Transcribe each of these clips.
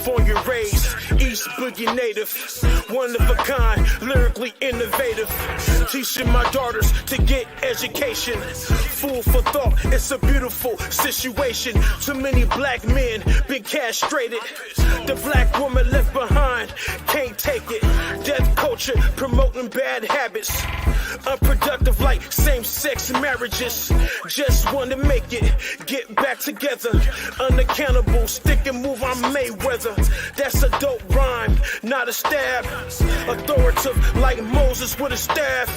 California raised, East Boogie native, one of a kind, lyrically innovative. Teaching my daughters to get education. Food for thought, it's a beautiful situation. Too many black men been castrated. The black woman left behind can't take it. Death culture promoting bad habits. Unproductive like same-sex marriages. Just want to make it, get back together. Unaccountable, stick and move, I'm Mayweather. That's a dope rhyme, not a stab. Authoritative like Moses with a staff.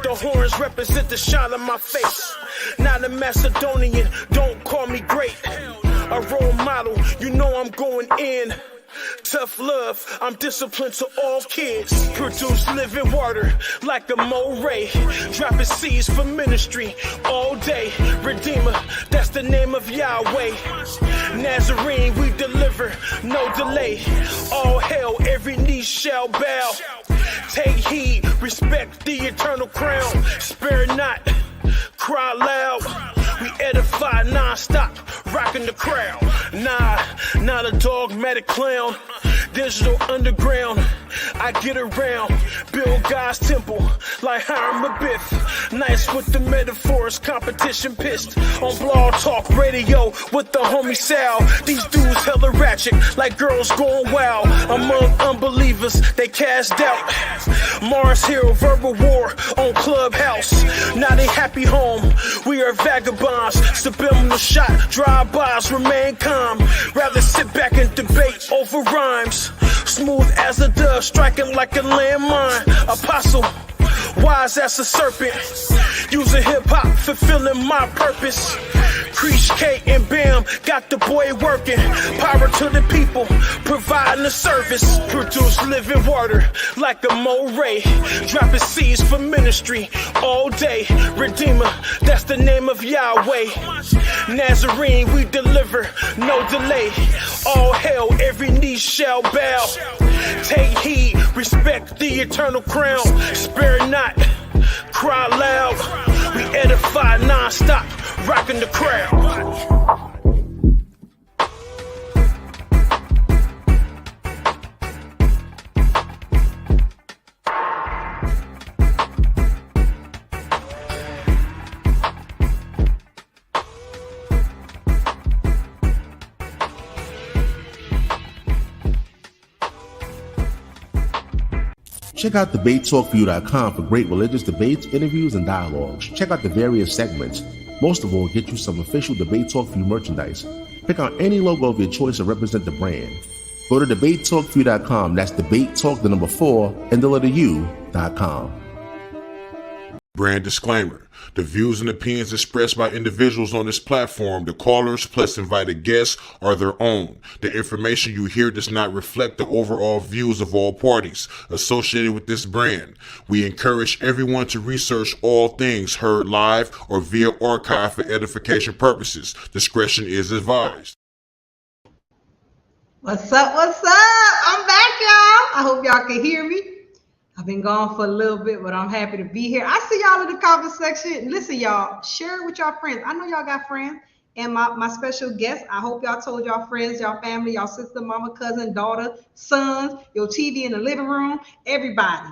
The horns represent the shine on my face. Not a Macedonian, don't call me great. A role model, you know I'm going in. Tough love, I'm disciplined to all kids. Produce living water like a moray. Dropping seeds for ministry all day. Redeemer, that's the name of Yahweh. Nazarene, we deliver, no delay. All hail, every knee shall bow. Take heed, respect the eternal crown. Spare not, cry loud. We edify non-stop, rocking the crowd. Nah, not a dogmatic clown. Digital underground, I get around. Build God's temple like Hiram Abiff. Nice with the metaphors, competition pissed. On Blog Talk Radio with the homie Sal. These dudes hella ratchet like girls going wild. Among unbelievers, they cast doubt. Mars Hill, verbal war on Clubhouse. Now they happy home, we are vagabonds. Subliminal shot, drive-bys, remain calm. Rather sit back and debate over rhymes. Smooth as a dove, striking like a landmine. Apostle, wise as a serpent. Using hip-hop, fulfilling my purpose. Creech, K, and Bam, got the boy working. Power to the people, providing the service. Produce living water like a moray. Dropping seeds for ministry all day. Redeemer, that's the name of Yahweh. Nazarene, we deliver, no delay. All hail, every knee shall bow. Take heed, respect the eternal crown. Spare not, cry loud. We edify non-stop, rocking the crowd. Check out debatetalkview.com for great religious debates, interviews, and dialogues. Check out the various segments. Most of all, get you some official Debate Talk View merchandise. Pick out any logo of your choice to represent the brand. Go to debatetalkview.com. That's debatetalk, the number 4, and the letter U.com. Brand disclaimer. The views and opinions expressed by individuals on this platform, the callers plus invited guests, are their own. The information you hear does not reflect the overall views of all parties associated with this brand. We encourage everyone to research all things heard live or via archive for edification purposes. Discretion is advised. What's up? What's up? I'm back, y'all. I hope y'all can hear me. I've been gone for a little bit, but I'm happy to be here. I see y'all in the comment section. Listen, y'all, share it with y'all friends. I know y'all got friends. And my special guest, I hope y'all told y'all friends, y'all family, y'all sister, mama, cousin, daughter, sons, your TV in the living room, everybody.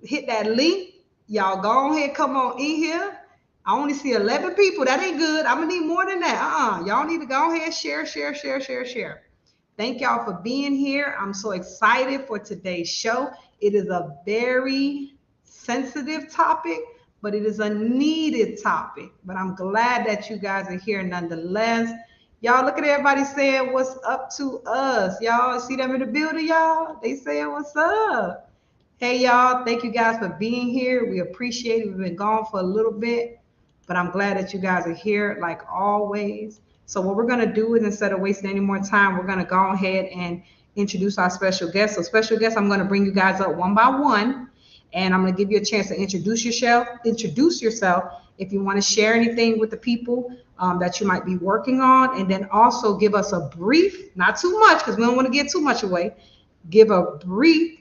Hit that link. Y'all go ahead, come on in here. I only see 11 people. That ain't good. I'm going to need more than that. Y'all need to go ahead, share. Thank y'all for being here. I'm so excited for today's show. It is a very sensitive topic, but it is a needed topic. But I'm glad that you guys are here nonetheless. Y'all, look at everybody saying what's up to us. Y'all see them in the building, y'all? They saying what's up. Hey, y'all, thank you guys for being here. We appreciate it. We've been gone for a little bit, but I'm glad that you guys are here like always. So what we're going to do is, instead of wasting any more time, we're going to go ahead and introduce our special guest. So special guest, I'm going to bring you guys up one by one, and I'm going to give you a chance to introduce yourself. If you want to share anything with the people that you might be working on, and then also give us a brief, not too much because we don't want to give too much away, give a brief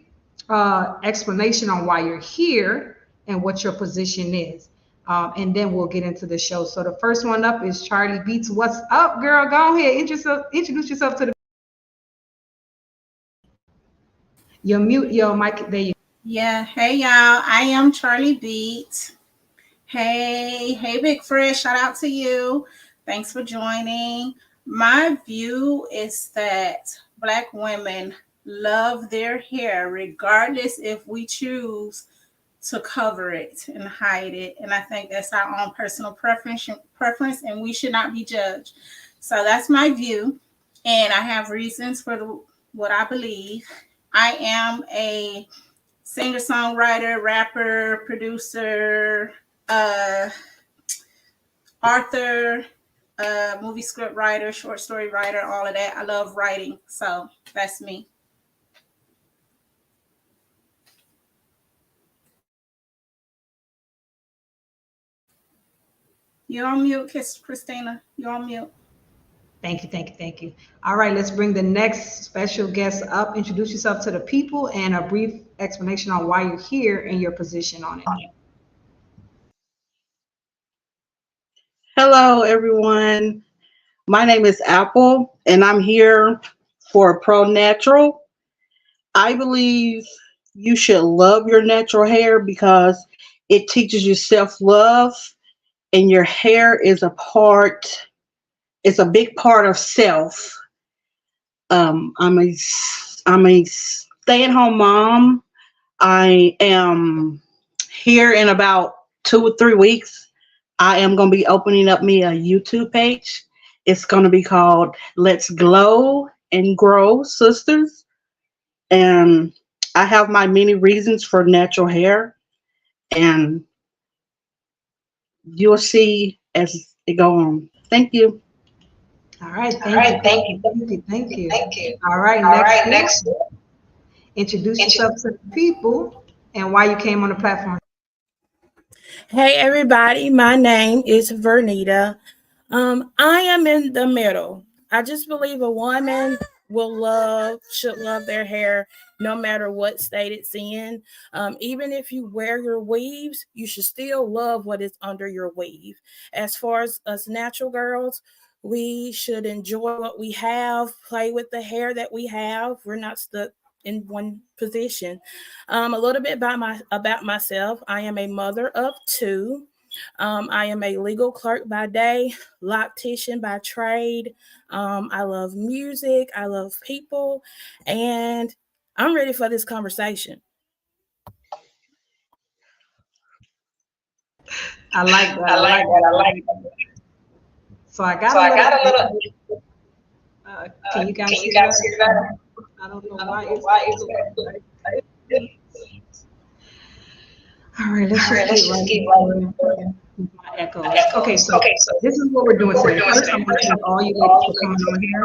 explanation on why you're here and what your position is. And then we'll get into the show. So the first one up is Charlie Beats. What's up, girl? Go ahead, introduce yourself to the You're mute your mic. There you Yeah, hey y'all. I am Charlie Beat. Hey, Big Fresh. Shout out to you. Thanks for joining. My view is that Black women love their hair, regardless if we choose to cover it and hide it. And I think that's our own personal preference, and we should not be judged. So that's my view, and I have reasons for what I believe. I am a singer-songwriter, rapper, producer, author, movie script writer, short story writer, all of that. I love writing, so that's me. You're on mute, Christina. You're on mute. Thank you. All right, let's bring the next special guest up. Introduce yourself to the people and a brief explanation on why you're here and your position on it. Hello, everyone. My name is Apple, and I'm here for Pro Natural. I believe you should love your natural hair because it teaches you self-love, and your hair is a big part of self. I'm a stay-at-home mom. I am here in about 2 or 3 weeks. I am going to be opening up me a YouTube page. It's going to be called Let's Glow and Grow Sisters. And I have my many reasons for natural hair. And you'll see as it go on. Thank you. All right, thank you. All right, next. Introduce yourself to the people and why you came on the platform. Hey everybody, my name is Vernita. I am in the middle. I just believe a woman should love their hair no matter what state it's in. Even if you wear your weaves, you should still love what is under your weave. As far as us natural girls, we should enjoy what we have, play with the hair that we have. We're not stuck in one position. A little bit about myself. I am a mother of 2. I am a legal clerk by day, loctician by trade. I love music. I love people, and I'm ready for this conversation. I like that. So I got a little. Can you guys hear that? I don't know why it's all right, let's just get right my echo. Okay, so this is what we're doing today. First, I'm going to thank all you ladies for coming on here.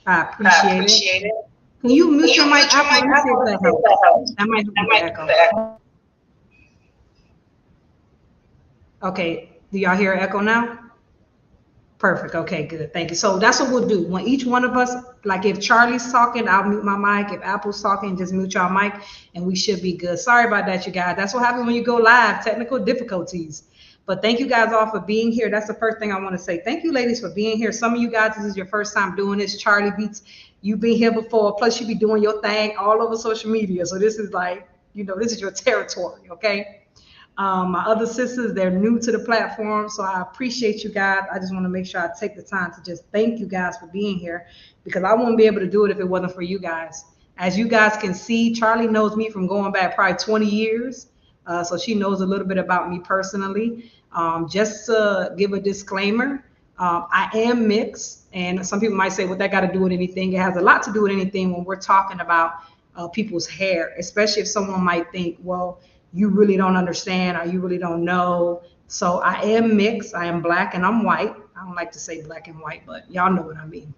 I appreciate it. Can you mute your mic? Let me see if that helps. That might help with the echo. Okay, do y'all hear echo now? Perfect. Okay, good. Thank you. So that's what we'll do. When each one of us, like if Charlie's talking, I'll mute my mic. If Apple's talking, just mute your mic and we should be good. Sorry about that, you guys. That's what happens when you go live, technical difficulties. But thank you guys all for being here. That's the first thing I want to say. Thank you, ladies, for being here. Some of you guys, this is your first time doing this. Charlie Beats, you've been here before. Plus, you be doing your thing all over social media. So this is like, this is your territory, okay? My other sisters, they're new to the platform, so I appreciate you guys. I just want to make sure I take the time to just thank you guys for being here, because I wouldn't be able to do it if it wasn't for you guys. As you guys can see, Charlie knows me from going back probably 20 years, so she knows a little bit about me personally. Just to give a disclaimer, I am mixed, and some people might say, what that got to do with anything? It has a lot to do with anything when we're talking about people's hair, especially if someone might think, well, you really don't understand or you really don't know. So I am mixed. I am black and I'm white. I don't like to say black and white, but y'all know what I mean.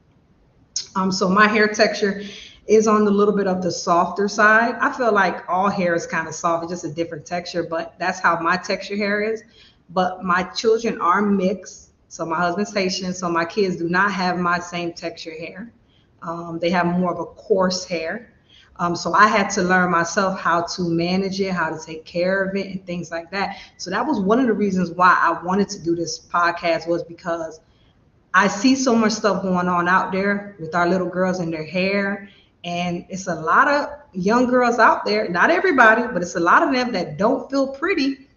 So my hair texture is on the little bit of the softer side. I feel like all hair is kind of soft. It's just a different texture, but that's how my texture hair is. But my children are mixed. So my husband's Haitian, so my kids do not have my same texture hair. They have more of a coarse hair. So I had to learn myself how to manage it, how to take care of it and things like that. So that was one of the reasons why I wanted to do this podcast, was because I see so much stuff going on out there with our little girls and their hair. And it's a lot of young girls out there, not everybody, but it's a lot of them that don't feel pretty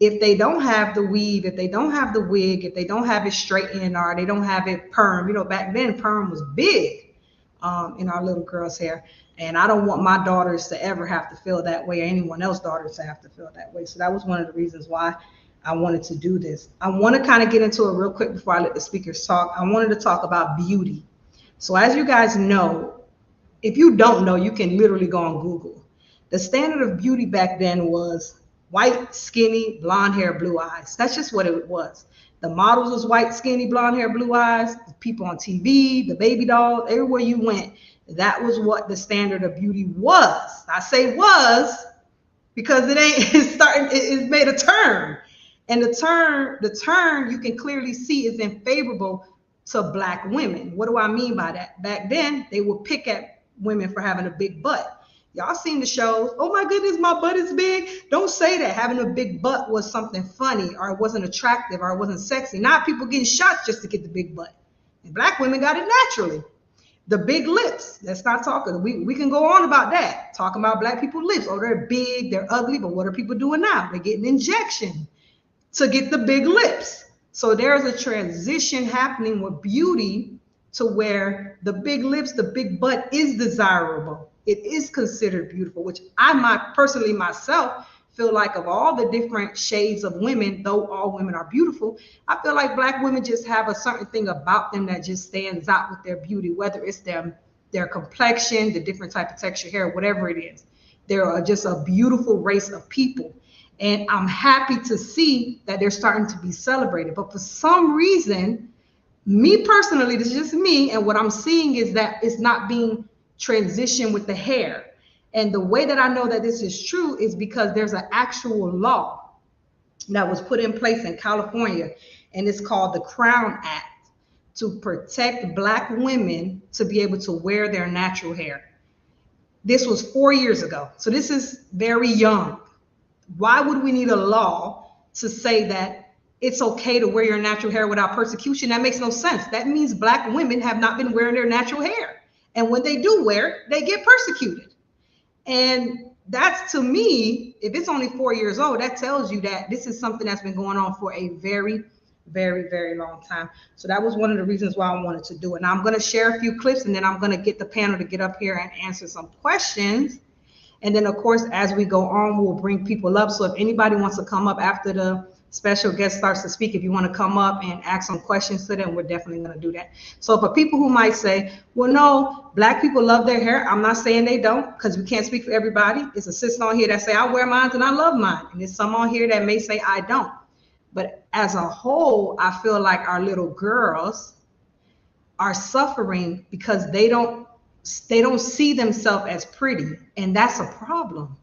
if they don't have the weave, if they don't have the wig, if they don't have it straightened, or they don't have it perm. You know, back then perm was big in our little girls' hair. And I don't want my daughters to ever have to feel that way, or anyone else's daughters to have to feel that way. So that was one of the reasons why I wanted to do this. I want to kind of get into it real quick before I let the speakers talk. I wanted to talk about beauty. So as you guys know, if you don't know, you can literally go on Google. The standard of beauty back then was white, skinny, blonde hair, blue eyes. That's just what it was. The models was white, skinny, blonde hair, blue eyes. The people on TV, the baby doll, everywhere you went, that was what the standard of beauty was. I say was because it's made a turn. And the turn you can clearly see is unfavorable to Black women. What do I mean by that? Back then, they would pick at women for having a big butt. Y'all seen the shows. Oh my goodness, my butt is big. Don't say that having a big butt was something funny, or it wasn't attractive, or it wasn't sexy. Now people getting shots just to get the big butt. And Black women got it naturally. The big lips. Let's not talk. We can go on about that. Talking about Black people's lips. Oh, they're big, they're ugly, but what are people doing now? They're getting injection to get the big lips. So there's a transition happening with beauty to where the big lips, the big butt is desirable. It is considered beautiful, which I personally myself feel like of all the different shades of women, though all women are beautiful, I feel like Black women just have a certain thing about them that just stands out with their beauty, whether it's their complexion, the different type of texture hair, whatever it is. They're just a beautiful race of people. And I'm happy to see that they're starting to be celebrated. But for some reason, me personally, this is just me, and what I'm seeing is that it's not being transitioned with the hair. And the way that I know that this is true is because there's an actual law that was put in place in California, and it's called the Crown Act, to protect Black women to be able to wear their natural hair. This was 4 years ago, so this is very young. Why would we need a law to say that it's okay to wear your natural hair without persecution? That makes no sense. That means Black women have not been wearing their natural hair. And when they do wear it, they get persecuted. And that's, to me, if it's only 4 years old, that tells you that this is something that's been going on for a very, very, very long time. So that was one of the reasons why I wanted to do it. Now I'm going to share a few clips, and then I'm going to get the panel to get up here and answer some questions. And then, of course, as we go on, we'll bring people up. So if anybody wants to come up after the special guest starts to speak, if you want to come up and ask some questions to them, we're definitely going to do that. So for people who might say, well, no, Black people love their hair, I'm not saying they don't, because we can't speak for everybody. It's a sister on here that say, I wear mine and I love mine. And there's some on here that may say, I don't. But as a whole, I feel like our little girls are suffering because they don't see themselves as pretty. And that's a problem.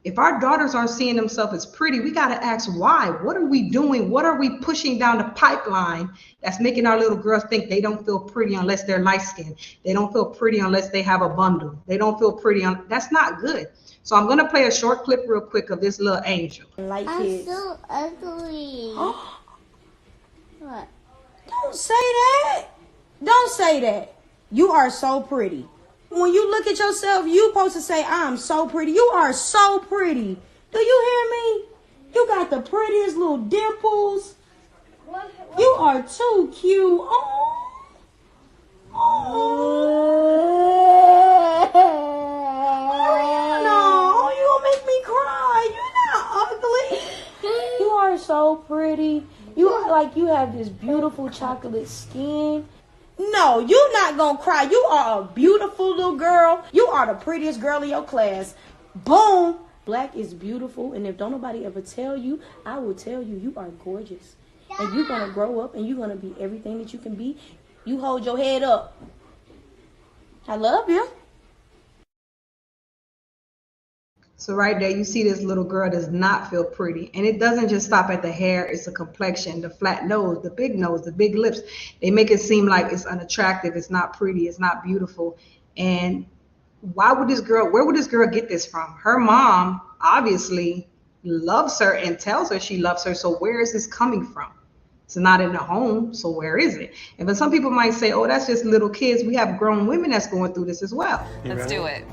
If our daughters aren't seeing themselves as pretty, we got to ask why. What are we doing? What are we pushing down the pipeline that's making our little girls think they don't feel pretty unless they're light skinned? They don't feel pretty unless they have a bundle. They don't feel pretty. That's not good. So I'm going to play a short clip real quick of this little angel. Like I'm so ugly. What? Don't say that. Don't say that. You are so pretty. When you look at yourself, you supposed to say, I'm so pretty. You are so pretty. Do you hear me? You got the prettiest little dimples. You are too cute. Oh. No, you gonna make me cry. You're not ugly. You are so pretty. You are like, you have this beautiful chocolate skin. No, you're not gonna cry. You are a beautiful little girl. You are the prettiest girl in your class. Boom. Black is beautiful, and if don't nobody ever tell you, I will tell you, you are gorgeous. And you're gonna grow up and you're gonna be everything that you can be. You hold your head up. I love you. So right there, you see this little girl does not feel pretty. And it doesn't just stop at the hair. It's the complexion, the flat nose, the big lips. They make it seem like it's unattractive. It's not pretty. It's not beautiful. And where would this girl get this from? Her mom obviously loves her and tells her she loves her. So where is this coming from? It's not in the home, so where is it? And but some people might say, oh, that's just little kids. We have grown women that's going through this as well. Let's do it.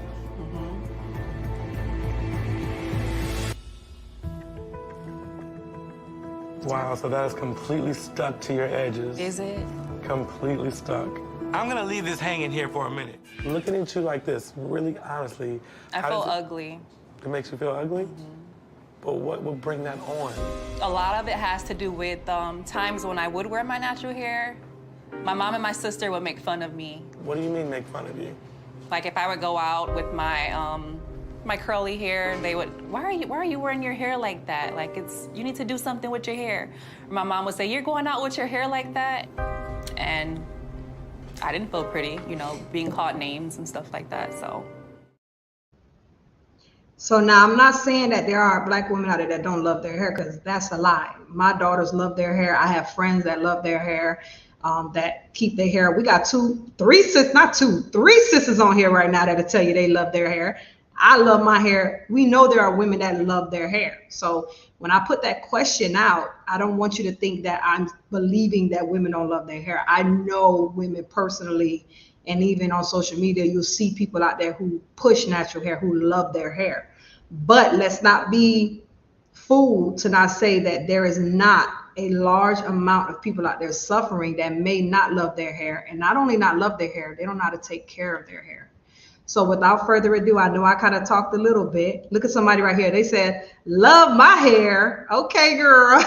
Wow, so that is completely stuck to your edges. Is it? Completely stuck. I'm gonna leave this hanging here for a minute. Looking at you like this, really honestly. I feel ugly. It makes you feel ugly? But what would bring that on? A lot of it has to do with times when I would wear my natural hair. My mom and my sister would make fun of me. What do you mean make fun of you? Like if I would go out with my my curly hair, they would, why are you wearing your hair like that? Like you need to do something with your hair. Or my mom would say, you're going out with your hair like that? And I didn't feel pretty, you know, being called names and stuff like that, so. So now I'm not saying that there are Black women out there that don't love their hair, because that's a lie. My daughters love their hair. I have friends that love their hair, that keep their hair. We got three sisters on here right now that'll tell you they love their hair. I love my hair. We know there are women that love their hair. So when I put that question out, I don't want you to think that I'm believing that women don't love their hair. I know women personally, and even on social media, you'll see people out there who push natural hair, who love their hair. But let's not be fooled to not say that there is not a large amount of people out there suffering that may not love their hair. And not only not love their hair, they don't know how to take care of their hair. So without further ado, I know I kind of talked a little bit. Look at somebody right here. They said, love my hair. Okay, girl.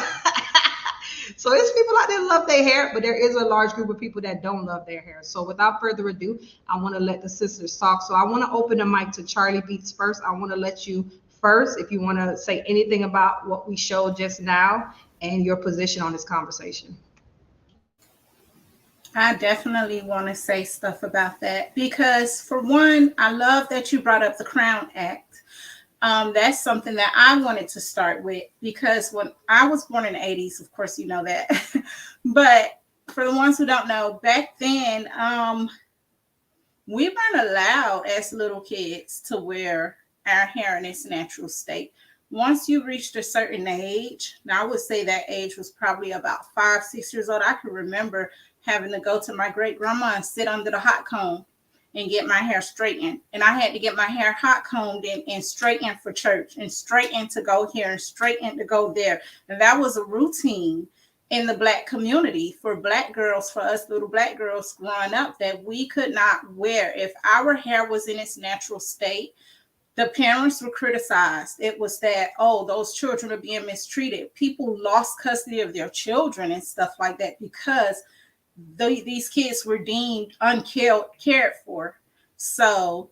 So there's people out there that love their hair, but there is a large group of people that don't love their hair. So without further ado, I want to let the sisters talk. So I want to open the mic to Charlie Beats first. I want to let you first, if you want to say anything about what we showed just now and your position on this conversation. I definitely want to say stuff about that because, for one, I love that you brought up the Crown Act. That's something that I wanted to start with because when I was born in the 80s, of course, you know that. But for the ones who don't know, back then, we weren't allowed as little kids to wear our hair in its natural state. Once you reached a certain age, now I would say that age was probably about 5, 6 years old. I can remember having to go to my great grandma and sit under the hot comb and get my hair straightened. And I had to get my hair hot combed and straightened for church and straightened to go here and straightened to go there. And that was a routine in the Black community for Black girls, for us little Black girls growing up, that we could not wear. If our hair was in its natural state, the parents were criticized. It was that, oh, those children are being mistreated. People lost custody of their children and stuff like that because these kids were deemed uncared for. So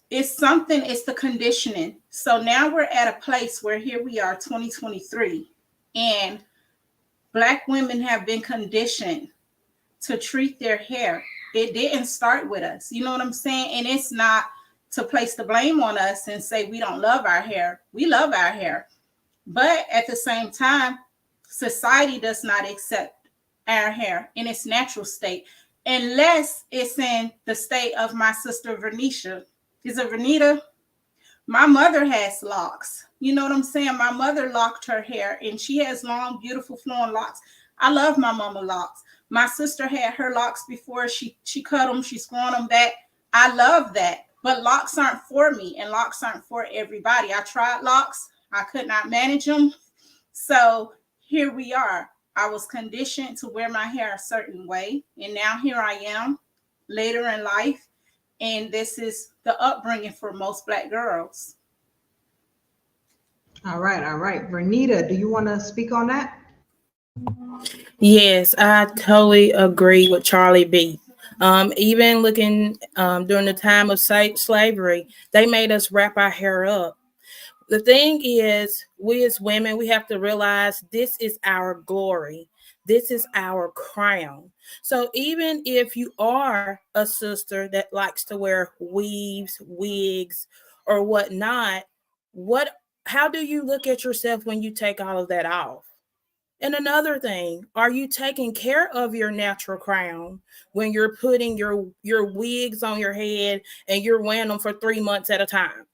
it's the conditioning. So now we're at a place where here we are, 2023, and Black women have been conditioned to treat their hair. It didn't start with us. You know what I'm saying? And it's not to place the blame on us and say we don't love our hair. We love our hair. But at the same time, society does not accept our hair in its natural state, unless it's in the state of my sister Vernisha. Is it Vernita? My mother has locks. You know what I'm saying? My mother locked her hair and she has long, beautiful flowing locks. I love my mama locks. My sister had her locks before she cut them. She's growing them back. I love that. But locks aren't for me and locks aren't for everybody. I tried locks. I could not manage them. So here we are. I was conditioned to wear my hair a certain way. And now here I am later in life. And this is the upbringing for most Black girls. All right. Vernita, do you want to speak on that? Yes, I totally agree with Charlie B. Even looking during the time of slavery, they made us wrap our hair up. The thing is, we as women, we have to realize this is our glory. This is our crown. So even if you are a sister that likes to wear weaves, wigs, or whatnot, how do you look at yourself when you take all of that off? And another thing, are you taking care of your natural crown when you're putting your wigs on your head and you're wearing them for 3 months at a time?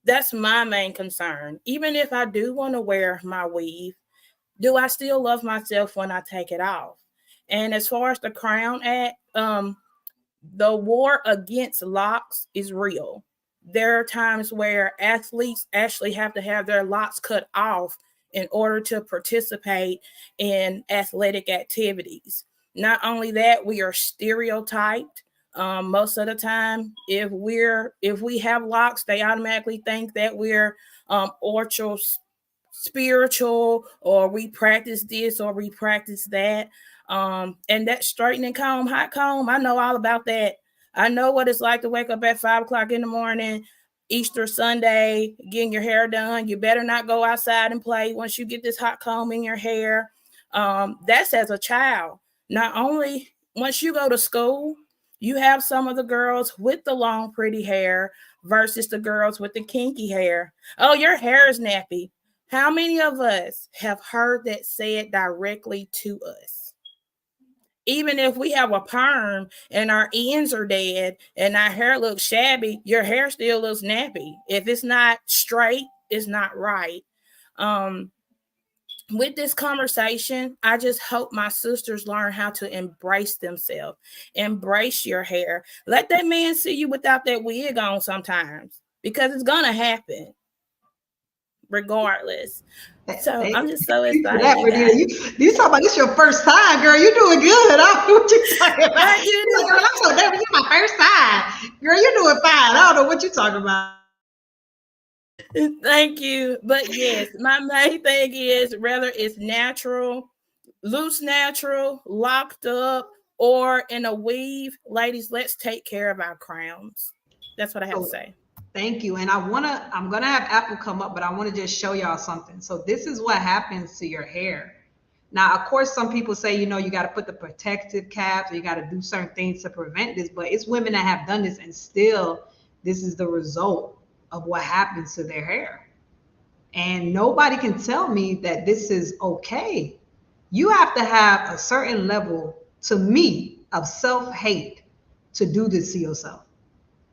That's my main concern. Even if I do want to wear my weave, do I still love myself when I take it off? And as far as the Crown Act, the war against locks is real. There are times where athletes actually have to have their locks cut off in order to participate in athletic activities. Not only that, we are stereotyped. Most of the time, if we have locks, they automatically think that we're ultra spiritual, or we practice this or we practice that. And that straightening comb, hot comb, I know all about that. I know what it's like to wake up at 5 o'clock in the morning, Easter Sunday, getting your hair done. You better not go outside and play once you get this hot comb in your hair. That's as a child. Not only once you go to school, you have some of the girls with the long, pretty hair versus the girls with the kinky hair. Oh, your hair is nappy. How many of us have heard that said directly to us? Even if we have a perm and our ends are dead and our hair looks shabby, your hair still looks nappy. If it's not straight, it's not right. With this conversation, I just hope my sisters learn how to embrace themselves. Embrace your hair. Let that man see you without that wig on sometimes, because it's going to happen regardless. So I'm just so excited. You talking about this your first time, girl. You doing good. I don't know what you're talking about. I'm so nervous. You're my first time. Girl, you're doing fine. I don't know what you're talking about. Thank you. But yes, my main thing is whether it's natural, loose natural, locked up, or in a weave, ladies, let's take care of our crowns. That's what I have to say. Thank you. And I'm gonna have Apple come up, but I want to just show y'all something. So this is what happens to your hair. Now, of course, some people say, you got to put the protective caps, or you got to do certain things to prevent this, but it's women that have done this, and still this is the result of what happens to their hair. And nobody can tell me that this is okay. You have to have a certain level, to me, of self-hate to do this to yourself.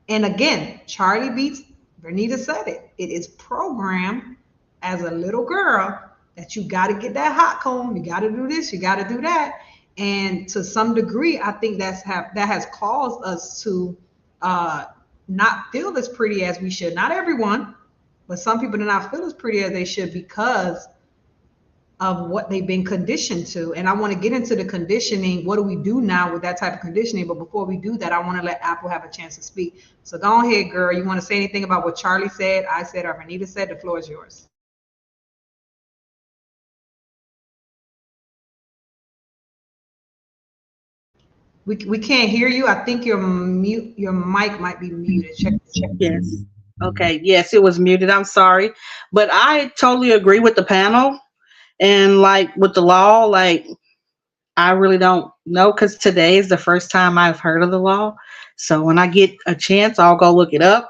And again, Charlie Beats, Vernita said it. It is programmed as a little girl that you got to get that hot comb. You got to do this. You got to do that. And to some degree, I think that has caused us to not feel as pretty as we should. Not everyone, but some people do not feel as pretty as they should because of what they've been conditioned to. And I want to get into the conditioning. What do we do now with that type of conditioning? But before we do that, I want to let Apple have a chance to speak. So go ahead, girl. You want to say anything about what Charlie said, I said, or Vernita said? The floor is yours. We can't hear you. I think your mic might be muted. Check. Yes. Okay. Yes, it was muted. I'm sorry. But I totally agree with the panel. And like with the law, like I really don't know, because today is the first time I've heard of the law. So when I get a chance, I'll go look it up.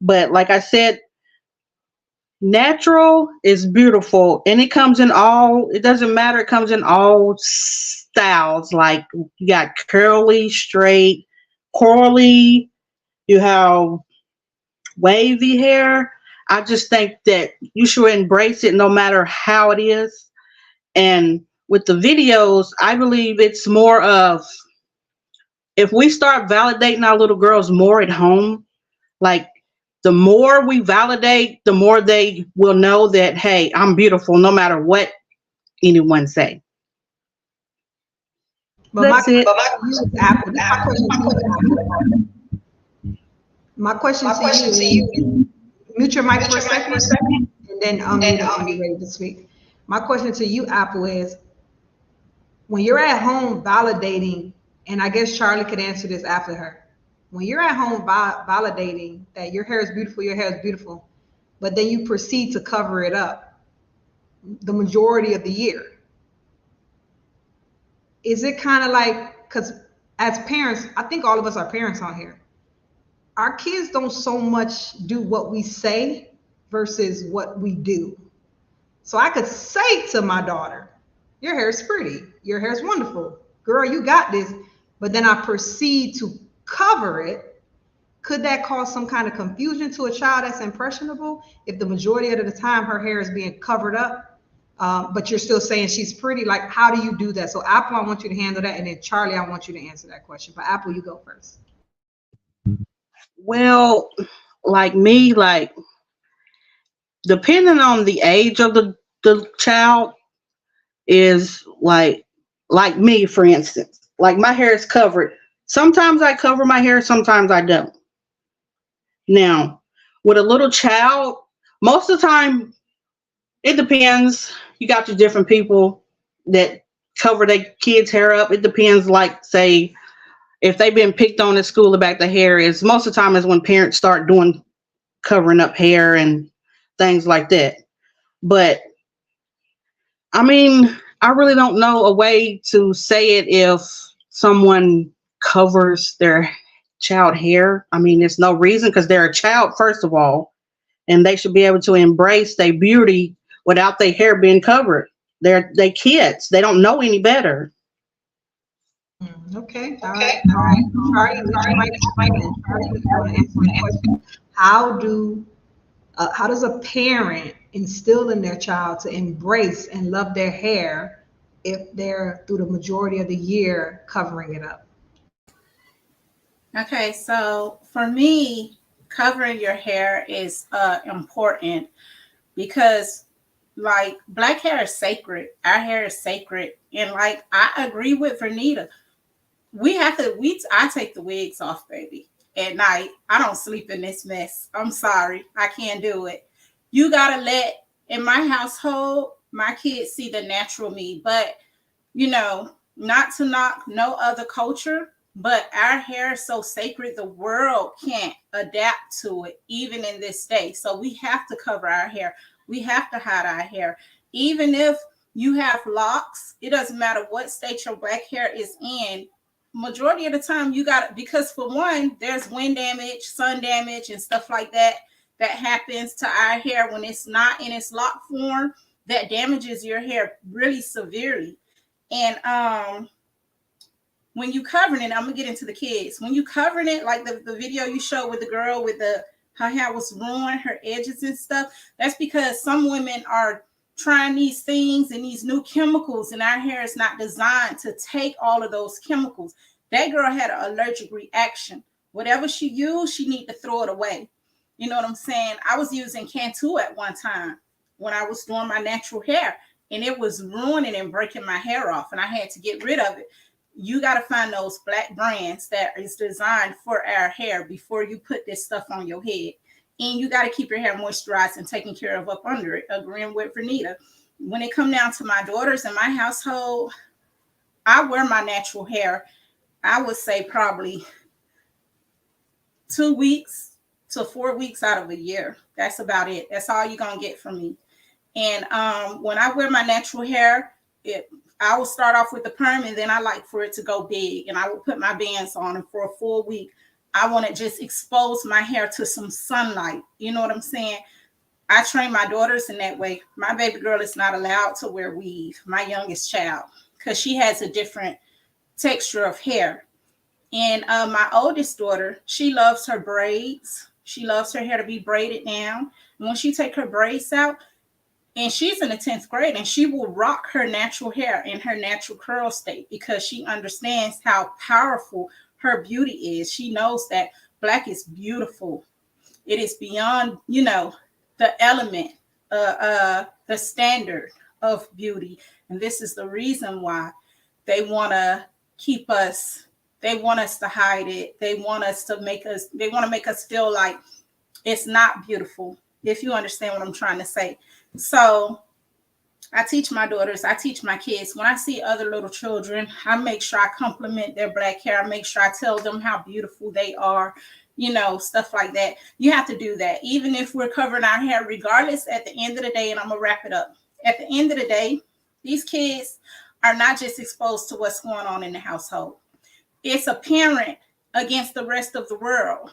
But like I said, natural is beautiful, and it comes in it doesn't matter. It comes in all styles. Like you got curly, straight, curly, you have wavy hair. I just think that you should embrace it no matter how it is. And with the videos, I believe it's more of, if we start validating our little girls more at home, like the more we validate, the more they will know that, hey, I'm beautiful no matter what anyone say. But my question to you, mute your mic for a second, and then I'll be ready to speak. My question to you, Apple, is when you're at home validating, and I guess Charlie could answer this after her. When you're at home validating that your hair is beautiful, but then you proceed to cover it up the majority of the year, is it kind of like, because as parents, I think all of us are parents on here, our kids don't so much do what we say versus what we do. So I could say to my daughter, your hair is pretty, your hair is wonderful, girl, you got this, but then I proceed to cover it. Could that cause some kind of confusion to a child that's impressionable if the majority of the time her hair is being covered up but you're still saying she's pretty. Like, how do you do that? So Apple, I want you to handle that, and then Charlie, I want you to answer that question. But Apple, you go first. Well, like me, like depending on the age of the child is like me, for instance. Like my hair is covered. Sometimes I cover my hair, sometimes I don't. Now, with a little child, most of the time, it depends. You got your different people that cover their kids' hair up. It depends, like, say, if they've been picked on at school about the hair, is most of the time is when parents start doing covering up hair and things like that. But I mean, I really don't know a way to say it if someone covers their child hair. I mean, there's no reason, because they're a child, first of all, and they should be able to embrace their beauty without their hair being covered. They're kids. They don't know any better. Okay. All right. Charlie, you might answer the question. How does a parent instill in their child to embrace and love their hair if they're through the majority of the year covering it up? Okay, so for me, covering your hair is important because, like, black hair is sacred. Our hair is sacred. And, like, I agree with Vernita. I take the wigs off, baby, at night. I don't sleep in this mess. I'm sorry. I can't do it. You got to let, in my household, my kids see the natural me. But, you know, not to knock no other culture, but our hair is so sacred, the world can't adapt to it, even in this day. So we have to cover our hair. We have to hide our hair. Even if you have locks, it doesn't matter what state your black hair is in. Majority of the time you got, because for one, there's wind damage, sun damage, and stuff like that happens to our hair when it's not in its lock form, that damages your hair really severely. And when you covering it, I'm gonna get into the kids. When you covering it, like the video you showed with the girl with her hair was ruined, her edges and stuff, that's because some women are trying these things and these new chemicals, and our hair is not designed to take all of those chemicals. That girl had an allergic reaction. Whatever she used, she need to throw it away. You know what I'm saying? I was using Cantu at one time when I was doing my natural hair, and it was ruining and breaking my hair off, and I had to get rid of it. You got to find those black brands that is designed for our hair before you put this stuff on your head. And you got to keep your hair moisturized and taken care of up under it, agreeing with Vernita. When it comes down to my daughters in my household, I wear my natural hair, I would say probably 2 weeks to 4 weeks out of a year. That's about it. That's all you're going to get from me. And when I wear my natural hair, I will start off with the perm, and then I like for it to go big, and I will put my bands on, and for a full week, I want to just expose my hair to some sunlight. You know what I'm saying? I train my daughters in that way. My baby girl is not allowed to wear weave, my youngest child, because she has a different texture of hair. And my oldest daughter, she loves her braids. She loves her hair to be braided down. And when she take her braids out, and she's in the 10th grade, and she will rock her natural hair in her natural curl state because she understands how powerful her beauty is. She knows that black is beautiful. It is beyond, you know, the element, the standard of beauty. And this is the reason why they want to keep us, they want us to hide it. They want to make us feel like it's not beautiful, if you understand what I'm trying to say. So I teach my daughters, I teach my kids. When I see other little children, I make sure I compliment their black hair. I make sure I tell them how beautiful they are, you know, stuff like that. You have to do that. Even if we're covering our hair, regardless, at the end of the day, and I'm going to wrap it up. At the end of the day, these kids are not just exposed to what's going on in the household. It's a parent against the rest of the world.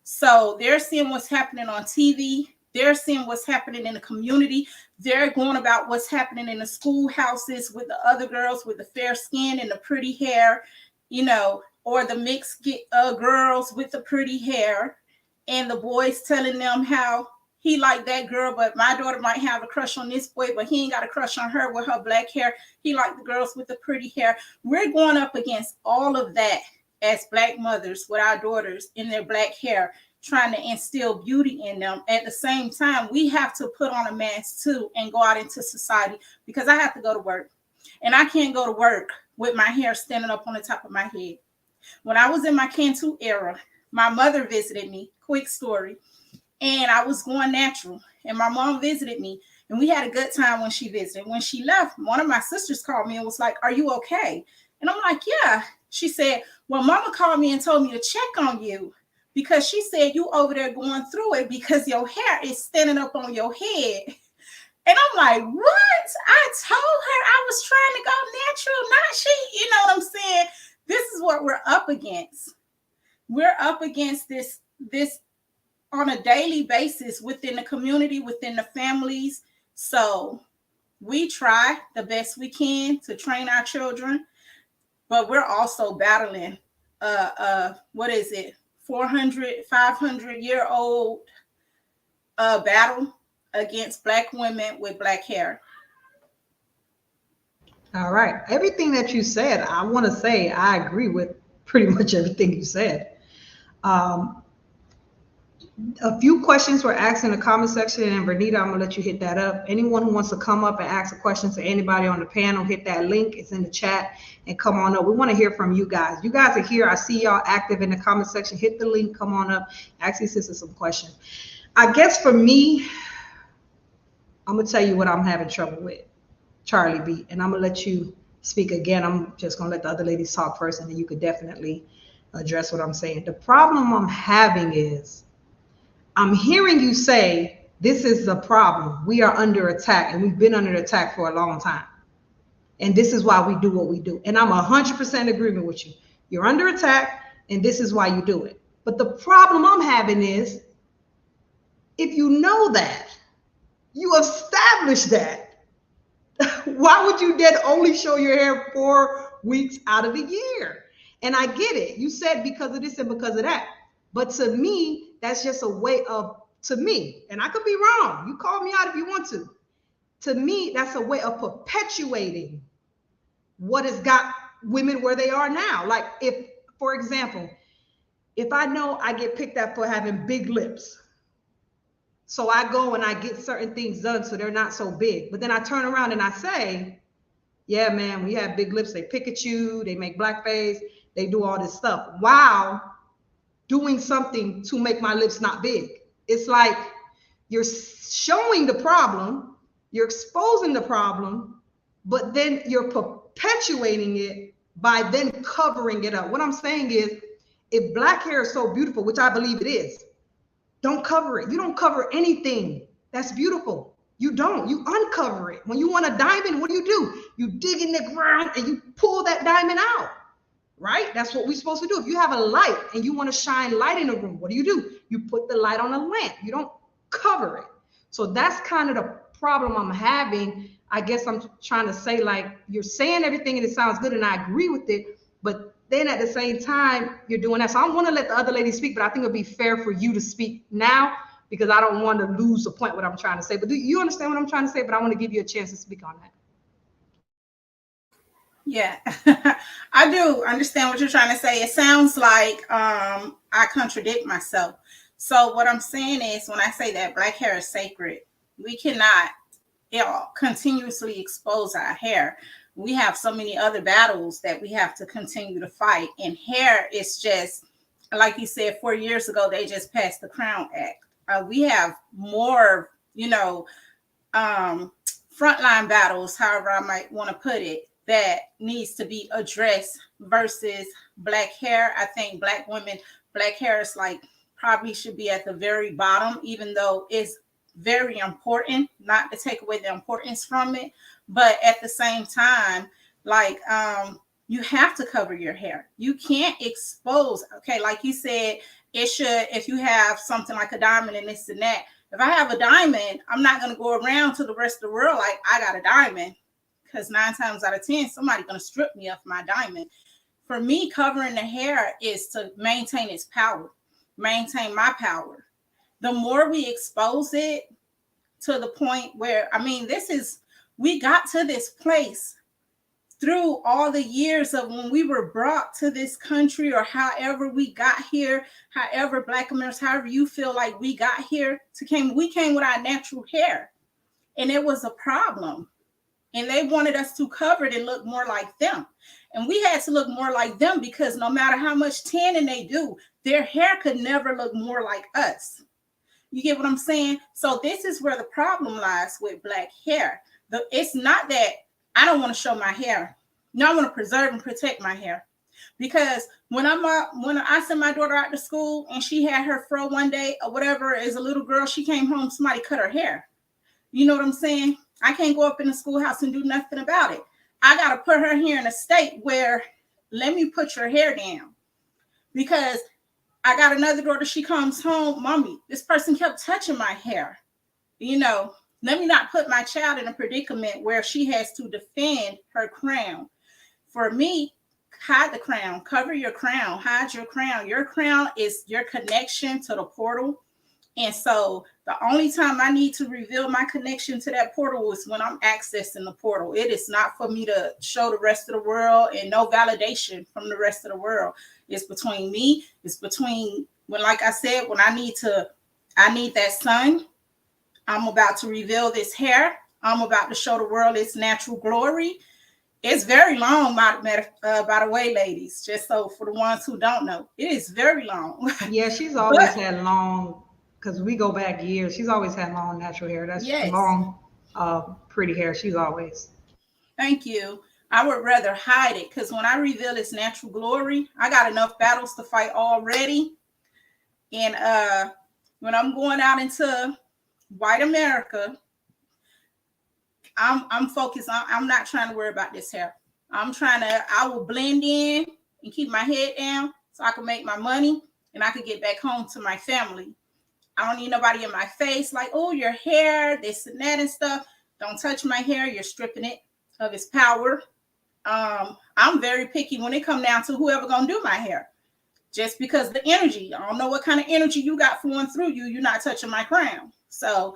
So they're seeing what's happening on TV. They're seeing what's happening in the community. They're going about what's happening in the schoolhouses with the other girls with the fair skin and the pretty hair, you know, or the mixed girls with the pretty hair, and the boys telling them how he liked that girl, but my daughter might have a crush on this boy, but he ain't got a crush on her with her black hair. He liked the girls with the pretty hair. We're going up against all of that as Black mothers with our daughters in their black hair, trying to instill beauty in them. At the same time, we have to put on a mask too and go out into society, because I have to go to work. And I can't go to work with my hair standing up on the top of my head. When I was in my Cantu era, my mother visited me, quick story, and I was going natural. And my mom visited me, and we had a good time when she visited. When she left, one of my sisters called me and was like, "Are you okay?" And I'm like, "Yeah." She said, "Well, mama called me and told me to check on you, because she said you over there going through it because your hair is standing up on your head." And I'm like, "What?" I told her I was trying to go natural, not she. You know what I'm saying? This is what we're up against. We're up against this on a daily basis within the community, within the families. So we try the best we can to train our children, but we're also battling 500-year-old battle against Black women with black hair. All right. Everything that you said, I want to say I agree with pretty much everything you said. A few questions were asked in the comment section, and Vernita, I'm gonna let you hit that up. Anyone who wants to come up and ask a question to anybody on the panel, hit that link. It's in the chat and come on up. We want to hear from you guys. You guys are here. I see y'all active in the comment section. Hit the link, come on up, ask these sisters some questions. I guess for me, I'm gonna tell you what I'm having trouble with, Charlie B, and I'm gonna let you speak again. I'm just gonna let the other ladies talk first, and then you could definitely address what I'm saying. The problem I'm having is I'm hearing you say this is the problem. We are under attack, and we've been under attack for a long time. And this is why we do what we do. And I'm 100% agreement with you. You're under attack, and this is why you do it. But the problem I'm having is, if you know that, you established that, why would you then only show your hair 4 weeks out of the year? And I get it. You said because of this and because of that. But to me, that's just a way of, to me, and I could be wrong. You call me out if you want to. To me, that's a way of perpetuating what has got women where they are now. Like if, for example, if I know I get picked up for having big lips, so I go and I get certain things done so they're not so big. But then I turn around and I say, yeah, man, we have big lips. They pick at you. They make blackface. They do all this stuff. Wow. Doing something to make my lips not big. It's like you're showing the problem, you're exposing the problem, but then you're perpetuating it by then covering it up. What I'm saying is, if black hair is so beautiful, which I believe it is, don't cover it. You don't cover anything that's beautiful. You don't. You uncover it. When you want a diamond, what do? You dig in the ground and you pull that diamond out. Right? That's what we're supposed to do. If you have a light and you want to shine light in a room, what do? You put the light on a lamp. You don't cover it. So that's kind of the problem I'm having. I guess I'm trying to say, like, you're saying everything and it sounds good and I agree with it, but then at the same time, you're doing that. So I want to let the other lady speak, but I think it'd be fair for you to speak now because I don't want to lose the point what I'm trying to say. But do you understand what I'm trying to say? But I want to give you a chance to speak on that. Yeah, I do understand what you're trying to say. It sounds like I contradict myself. So what I'm saying is, when I say that black hair is sacred, we cannot continuously expose our hair. We have so many other battles that we have to continue to fight. And hair is just, like you said, 4 years ago, they just passed the Crown Act. We have more, frontline battles, however I might want to put it, that needs to be addressed versus black hair. I think black women, black hair is probably should be at the very bottom, even though it's very important, not to take away the importance from it. But at the same time, you have to cover your hair. You can't expose. Okay, like you said, it should, if you have something like a diamond and this and that. If I have a diamond, I'm not going to go around to the rest of the world like I got a diamond. Because 9 times out of 10, somebody's going to strip me of my diamond. For me, covering the hair is to maintain its power, maintain my power. the more we expose it to the point where, we got to this place through all the years of when we were brought to this country, or however we got here, however Black Americans, however you feel like we got here, we came with our natural hair, and it was a problem. And they wanted us to cover it and look more like them. And we had to look more like them because no matter how much tanning they do, their hair could never look more like us. You get what I'm saying? So this is where the problem lies with Black hair. It's not that I don't want to show my hair. No, I want to preserve and protect my hair. Because when I sent my daughter out to school and she had her fro one day or whatever, as a little girl, she came home, somebody cut her hair. You know what I'm saying? I can't go up in the schoolhouse and do nothing about it. I got to put her here in a state where, let me put your hair down. Because I got another daughter, she comes home, Mommy, this person kept touching my hair. You know, let me not put my child in a predicament where she has to defend her crown. For me, hide the crown, cover your crown, hide your crown. Your crown is your connection to the portal. And so the only time I need to reveal my connection to that portal is when I'm accessing the portal. It is not for me to show the rest of the world, and no validation from the rest of the world. It's between me. It's between when, like I said, when I need that sun. I'm about to reveal this hair. I'm about to show the world its natural glory. It's very long, by the way, ladies, just so for the ones who don't know, it is very long. Yeah, she's always had long, because we go back years. She's always had long natural hair. That's long, pretty hair. She's always. Thank you. I would rather hide it because when I reveal its natural glory, I got enough battles to fight already. And when I'm going out into white America, I'm focused on, I'm not trying to worry about this hair. I will blend in and keep my head down so I can make my money and I can get back home to my family. I don't need nobody in my face like, oh, your hair, this and that and stuff. Don't touch my hair. You're stripping it of its power. I'm very picky when it comes down to whoever gonna do my hair. Just because the energy, I don't know what kind of energy you got flowing through you, you're not touching my crown. So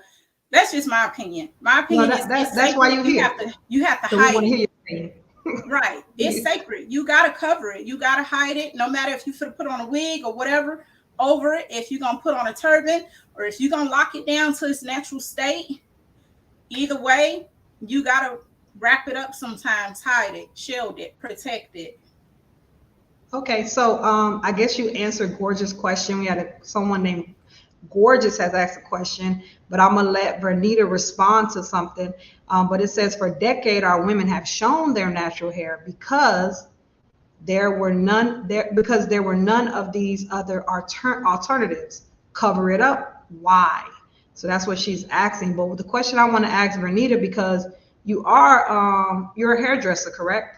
that's just my opinion. My opinion is that's why you're here. You have to so hide it. Right. It's sacred. You gotta cover it. You gotta hide it. No matter if you put on a wig or whatever over it, if you're gonna put on a turban or if you're gonna lock it down to its natural state, either way, you gotta wrap it up sometimes, hide it, shield it, protect it. Okay, so I guess you answered Gorgeous' question. We had someone named Gorgeous has asked a question, but I'm gonna let Vernita respond to something. But it says, for a decade, our women have shown their natural hair because there were none of these other alternatives. Cover it up. Why? So that's what she's asking. But the question I want to ask Vernita, because you're a hairdresser, correct?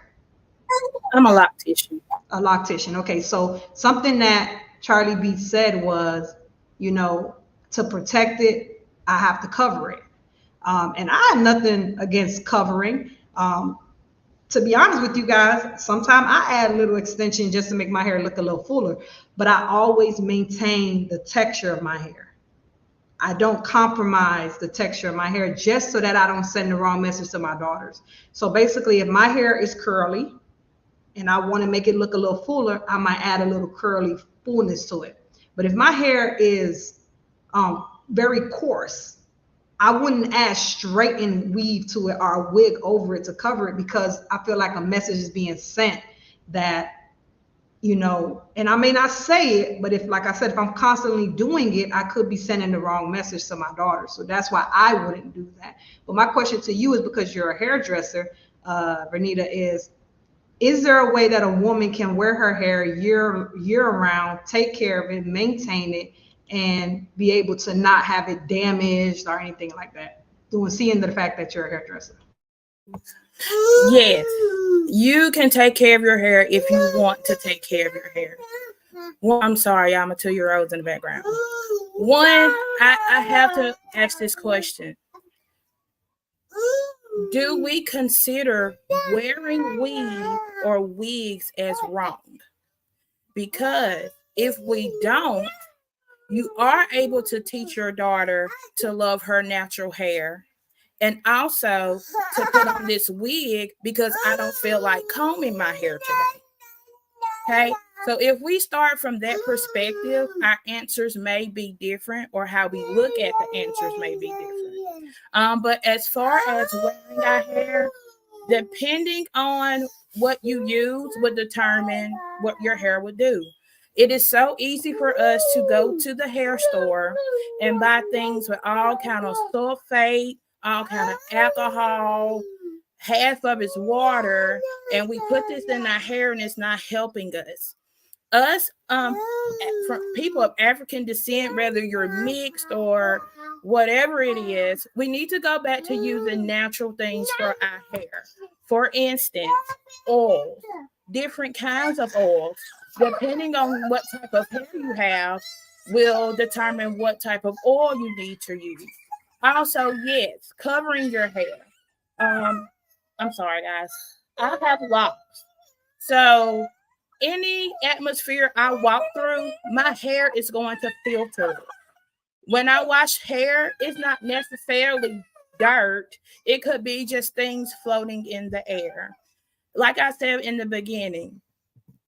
I'm a loctician. A loctician. Okay, so something that Charlie B said was, to protect it, I have to cover it. And I have nothing against covering. To be honest with you guys, sometimes I add a little extension just to make my hair look a little fuller, but I always maintain the texture of my hair. I don't compromise the texture of my hair just so that I don't send the wrong message to my daughters. So basically, if my hair is curly and I want to make it look a little fuller, I might add a little curly fullness to it. But if my hair is very coarse, I wouldn't add straightened weave to it or a wig over it to cover it, because I feel like a message is being sent that, and I may not say it, but if I'm constantly doing it, I could be sending the wrong message to my daughter. So that's why I wouldn't do that. But my question to you is, because you're a hairdresser, Vernita, is there a way that a woman can wear her hair year round, take care of it, maintain it, and be able to not have it damaged or anything like that, seeing the fact that you're a hairdresser? Yes, you can take care of your hair if you want to take care of your hair. Well, I'm sorry, I'm a 2-year-old in the background. One, I have to ask this question. Do we consider wearing weave or wigs as wrong? Because if we don't, you are able to teach your daughter to love her natural hair and also to put on this wig because I don't feel like combing my hair today. Okay, so if we start from that perspective, our answers may be different, or how we look at the answers may be different. But as far as wearing our hair, depending on what you use would determine what your hair would do. It is so easy for us to go to the hair store and buy things with all kind of sulfate, all kind of alcohol, half of it's water, and we put this in our hair and it's not helping us. From people of African descent, whether you're mixed or whatever it is, we need to go back to using natural things for our hair. For instance, oils, different kinds of oils, depending on what type of hair you have, will determine what type of oil you need to use. Also, yes, covering your hair. I'm sorry, guys. I have locks. So any atmosphere I walk through, my hair is going to filter it. When I wash hair, it's not necessarily dirt. It could be just things floating in the air. Like I said in the beginning,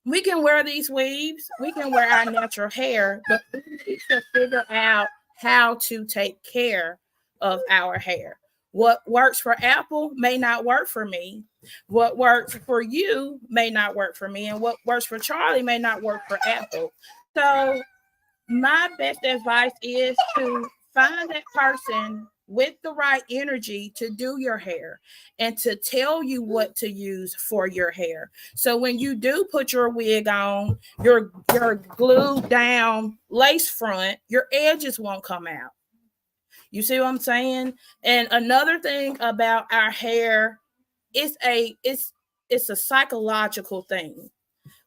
we can wear these weaves, we can wear our natural hair, but we need to figure out how to take care of our hair. What works for Apple may not work for me. What works for you may not work for me. And what works for Charlie may not work for Apple. So my best advice is to find that person with the right energy to do your hair and to tell you what to use for your hair. So when you do put your wig on, your glued down lace front, your edges won't come out. You see what I'm saying? And another thing about our hair, it's a psychological thing.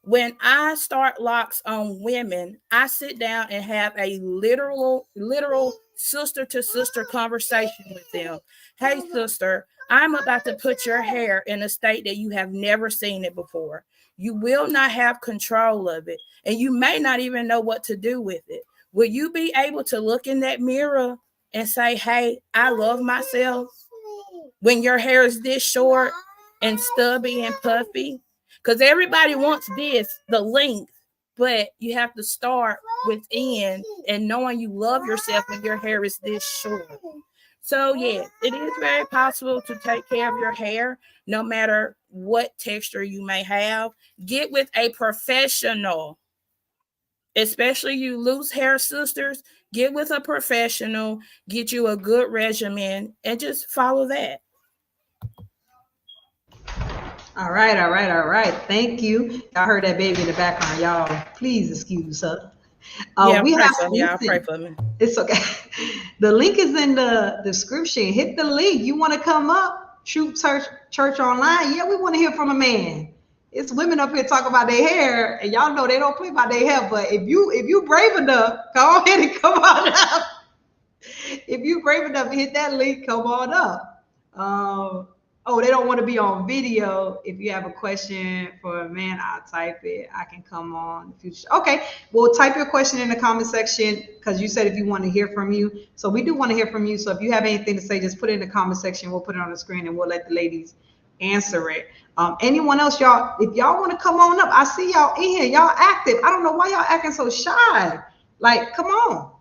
When I start locks on women, I sit down and have a literal sister to sister conversation with them. Hey, sister, I'm about to put your hair in a state that you have never seen it before. You will not have control of it, and you may not even know what to do with it. Will you be able to look in that mirror and say, hey, I love myself when your hair is this short and stubby and puffy? Because everybody wants the length, but you have to start within and knowing you love yourself when your hair is this short. So, yeah, it is very possible to take care of your hair, no matter what texture you may have. Get with a professional, especially you loose hair sisters. Get with a professional, get you a good regimen, and just follow that. All right. Thank you. I heard that baby in the background. Y'all, please excuse her. Pray for me. It's okay. The link is in the description. Hit the link. You want to come up? Truth Church Online. Yeah, we want to hear from a man. It's women up here talking about their hair, and y'all know they don't play about their hair. But if you brave enough, go ahead and come on up. If you brave enough to hit that link, come on up. They don't want to be on video. If you have a question for a man, I'll type it. I can come on in the future. Okay, well, type your question in the comment section because you said if you want to hear from you. So we do want to hear from you. So if you have anything to say, just put it in the comment section. We'll put it on the screen and we'll let the ladies answer it. Anyone else, y'all, if y'all want to come on up, I see y'all in here. Y'all active. I don't know why y'all acting so shy. Like, come on.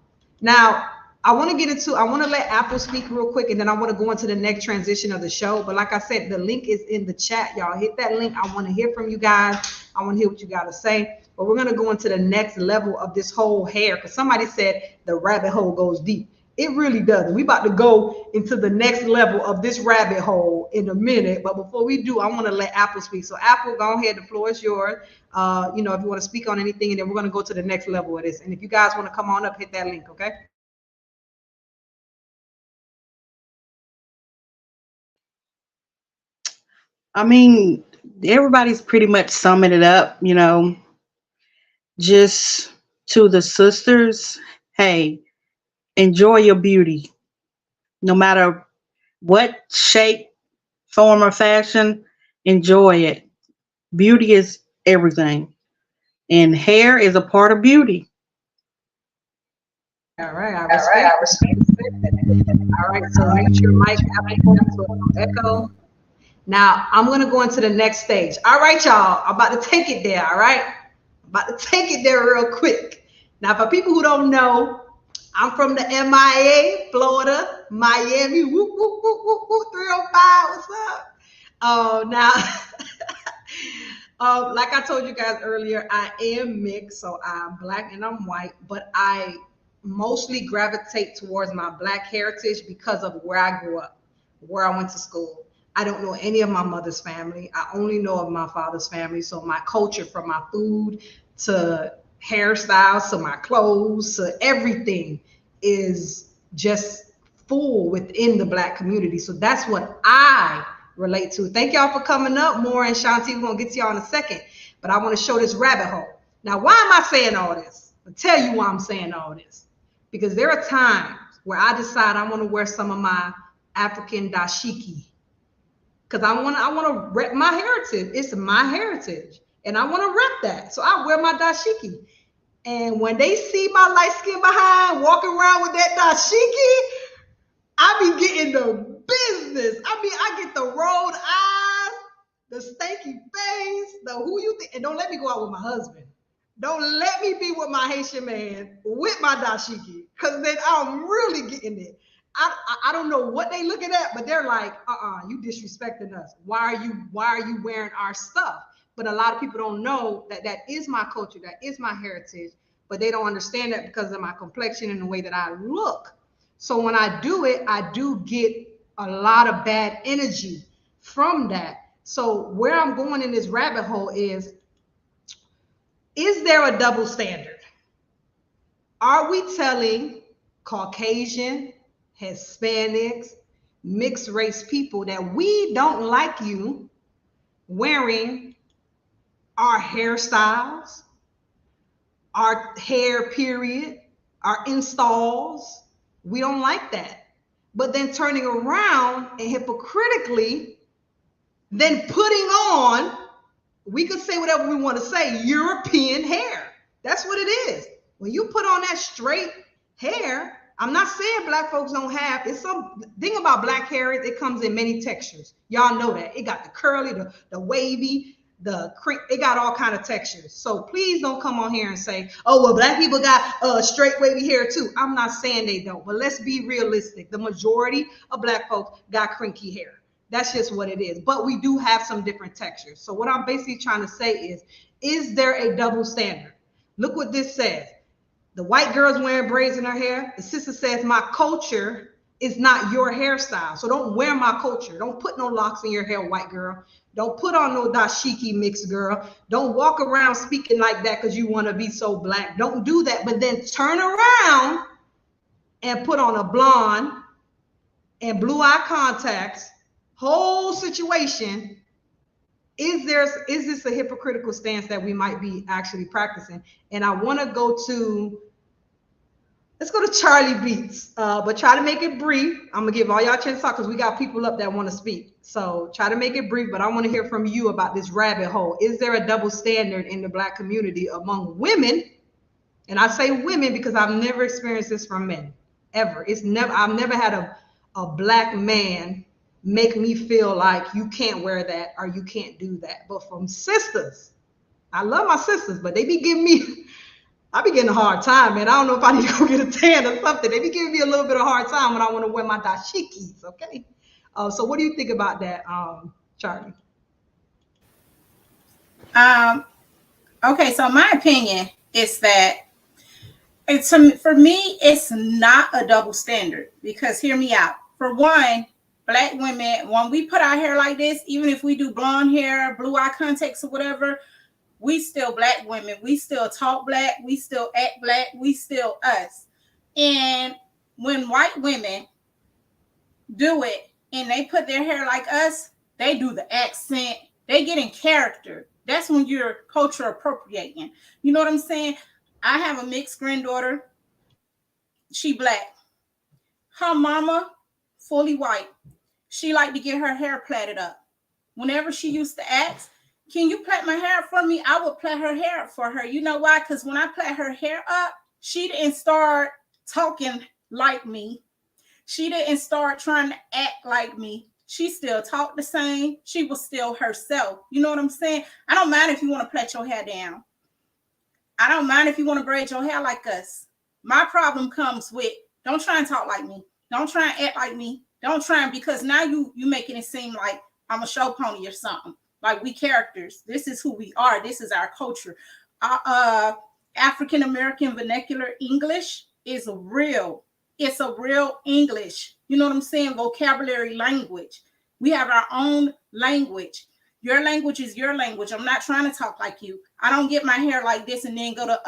Now, I want to let Apple speak real quick, and then I want to go into the next transition of the show. But like I said, the link is in the chat. Y'all hit that link. I want to hear from you guys. I want to hear what you got to say. But we're going to go into the next level of this whole hair, because somebody said the rabbit hole goes deep. It really does. We about to go into the next level of this rabbit hole in a minute. But before we do, I want to let Apple speak. So Apple, go ahead. The floor is yours. If you want to speak on anything, and then we're going to go to the next level of this. And if you guys want to come on up, hit that link, okay? I mean, everybody's pretty much summing it up, just to the sisters. Hey, enjoy your beauty. No matter what shape, form, or fashion, enjoy it. Beauty is everything. And hair is a part of beauty. All right, I respect it. All right, so make sure your mic have to echo. Now I'm gonna go into the next stage. All right, y'all. I'm about to take it there. All right, I'm about to take it there real quick. Now, for people who don't know, I'm from the MIA, Florida, Miami. Woo, woo, woo, woo, woo, 305. What's up? Now, like I told you guys earlier, I am mixed, so I'm black and I'm white, but I mostly gravitate towards my black heritage because of where I grew up, where I went to school. I don't know any of my mother's family. I only know of my father's family. So my culture, from my food to hairstyles to my clothes to everything, is just full within the black community. So that's what I relate to. Thank y'all for coming up. More and Shanti, we're gonna get to y'all in a second, but I want to show this rabbit hole. Now, why am I saying all this? I'll tell you why I'm saying all this. Because there are times where I decide I want to wear some of my African dashiki, because I want to rep my heritage. It's my heritage, and I want to rep that. So I wear my dashiki. And when they see my light skin behind walking around with that dashiki, I be getting the business. I get the rolled eyes, the stanky face, the who you think. And don't let me go out with my husband. Don't let me be with my Haitian man with my dashiki, because then I'm really getting it. I don't know what they looking at, but they're like, you disrespecting us. Why are you wearing our stuff? But a lot of people don't know that that is my culture, that is my heritage, but they don't understand that because of my complexion and the way that I look. So when I do it, I do get a lot of bad energy from that. So where I'm going in this rabbit hole is there a double standard? Are we telling Caucasian, Hispanics, mixed race people that we don't like you wearing our hairstyles, our hair period, our installs? We don't like that. But then turning around and hypocritically then putting on, we could say whatever we want to say, European hair. That's what it is. When you put on that straight hair, I'm not saying black folks don't have, it's some thing about black hair, it comes in many textures. Y'all know that. It got the curly, the wavy, it got all kind of textures. So please don't come on here and say, oh, well, black people got straight wavy hair too. I'm not saying they don't, but let's be realistic. The majority of black folks got crinkly hair. That's just what it is. But we do have some different textures. So what I'm basically trying to say is there a double standard? Look what this says. The white girl's wearing braids in her hair. The sister says, my culture is not your hairstyle. So don't wear my culture. Don't put no locks in your hair, white girl. Don't put on no dashiki mix, girl. Don't walk around speaking like that because you want to be so black. Don't do that. But then turn around and put on a blonde and blue eye contacts. Whole situation. Is this a hypocritical stance that we might be actually practicing? And I want to let's go to Charlie Beats, but try to make it brief. I'm gonna give all y'all a chance to talk because we got people up that want to speak. So try to make it brief, but I want to hear from you about this rabbit hole. Is there a double standard in the black community among women? And I say women because I've never experienced this from men, ever. I've never had a black man make me feel like you can't wear that or you can't do that. But from sisters, I love my sisters, but they be giving me, I be getting a hard time, man. I don't know if I need to go get a tan or something. They be giving me a little bit of a hard time when I want to wear my dashikis, okay? So what do you think about that, Charlie? Okay, so my opinion is that for me, it's not a double standard, because hear me out. For one, black women, when we put our hair like this, even if we do blonde hair, blue eye contacts or whatever, we still black women. We still talk black. We still act black. We still us. And when white women do it and they put their hair like us, they do the accent. They get in character. That's when you're culture appropriating. You know what I'm saying? I have a mixed granddaughter. She black. Her mama, fully white. She liked to get her hair plaited up. Whenever she used to ask, can you plait my hair for me? I would plait her hair for her. You know why? Because when I plait her hair up, she didn't start talking like me. She didn't start trying to act like me. She still talked the same. She was still herself. You know what I'm saying? I don't mind if you want to plait your hair down. I don't mind if you want to braid your hair like us. My problem comes with, don't try and talk like me. Don't try and act like me. Don't try and, because now you making it seem like I'm a show pony or something. Like we characters. This is who we are. This is our culture. African-American vernacular English is real. It's a real English. You know what I'm saying? Vocabulary language. We have our own language. Your language is your language. I'm not trying to talk like you. I don't get my hair like this and then go to,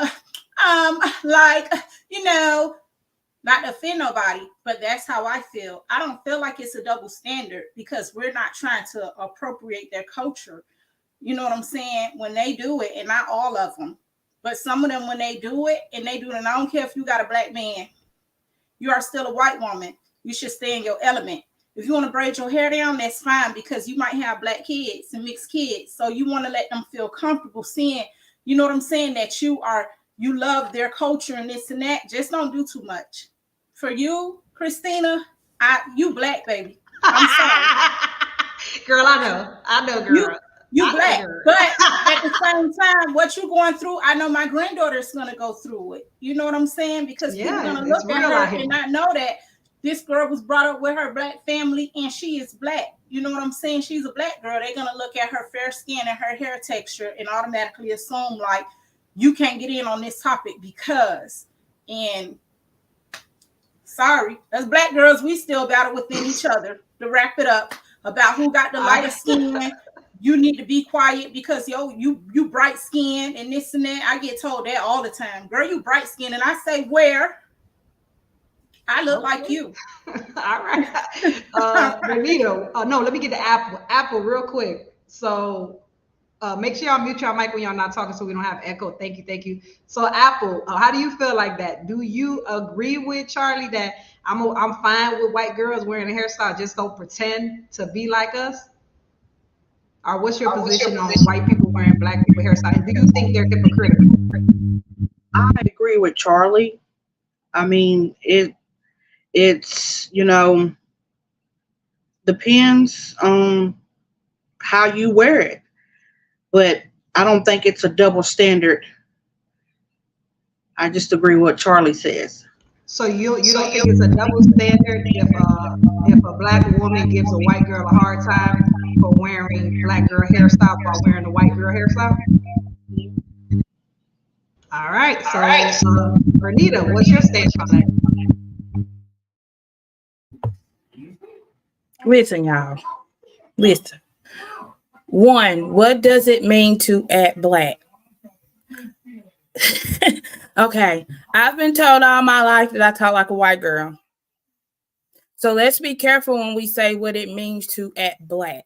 like, you know, not to offend nobody, but that's how I feel. I don't feel like it's a double standard because we're not trying to appropriate their culture. You know what I'm saying? When they do it, and not all of them, but some of them, when they do it, and I don't care if you got a black man, you are still a white woman. You should stay in your element. If you want to braid your hair down, that's fine, because you might have black kids and mixed kids. So you want to let them feel comfortable seeing, you know what I'm saying, that you love their culture and this and that. Just don't do too much. For you, Christina, you black, baby. I'm sorry. Girl, I know, girl. You black, but at the same time, what you're going through, I know my granddaughter is going to go through it. You know what I'm saying? Because people are going to look at her and not know that this girl was brought up with her black family and she is black. You know what I'm saying? She's a black girl. They're going to look at her fair skin and her hair texture and automatically assume like, you can't get in on this topic because, and sorry, as black girls, we still battle within each other to wrap it up about who got the lighter skin. You need to be quiet because you bright skin and this and that. I get told that all the time. Girl, you bright skin. And I say, where? I look like you. All right. Benito. No, let me get the Apple. Apple real quick. So make sure y'all mute your mic when y'all not talking so we don't have echo. Thank you. So Apple, how do you feel like that? Do you agree with Charlie that I'm fine with white girls wearing a hairstyle, just don't pretend to be like us? Or what's your position on white people wearing black people hairstyles? Do you think they're hypocritical? I agree with Charlie. I mean, it's depends on how you wear it, but I don't think it's a double standard. I just agree with what Charlie says. So you don't think it's a double standard if a black woman gives a white girl a hard time for wearing black girl hairstyle while wearing a white girl hairstyle? All right. So Bernita, what's your stance on that? Listen, y'all. Listen. One, what does it mean to act black? Okay, I've been told all my life that I talk like a white girl. So let's be careful when we say what it means to act black.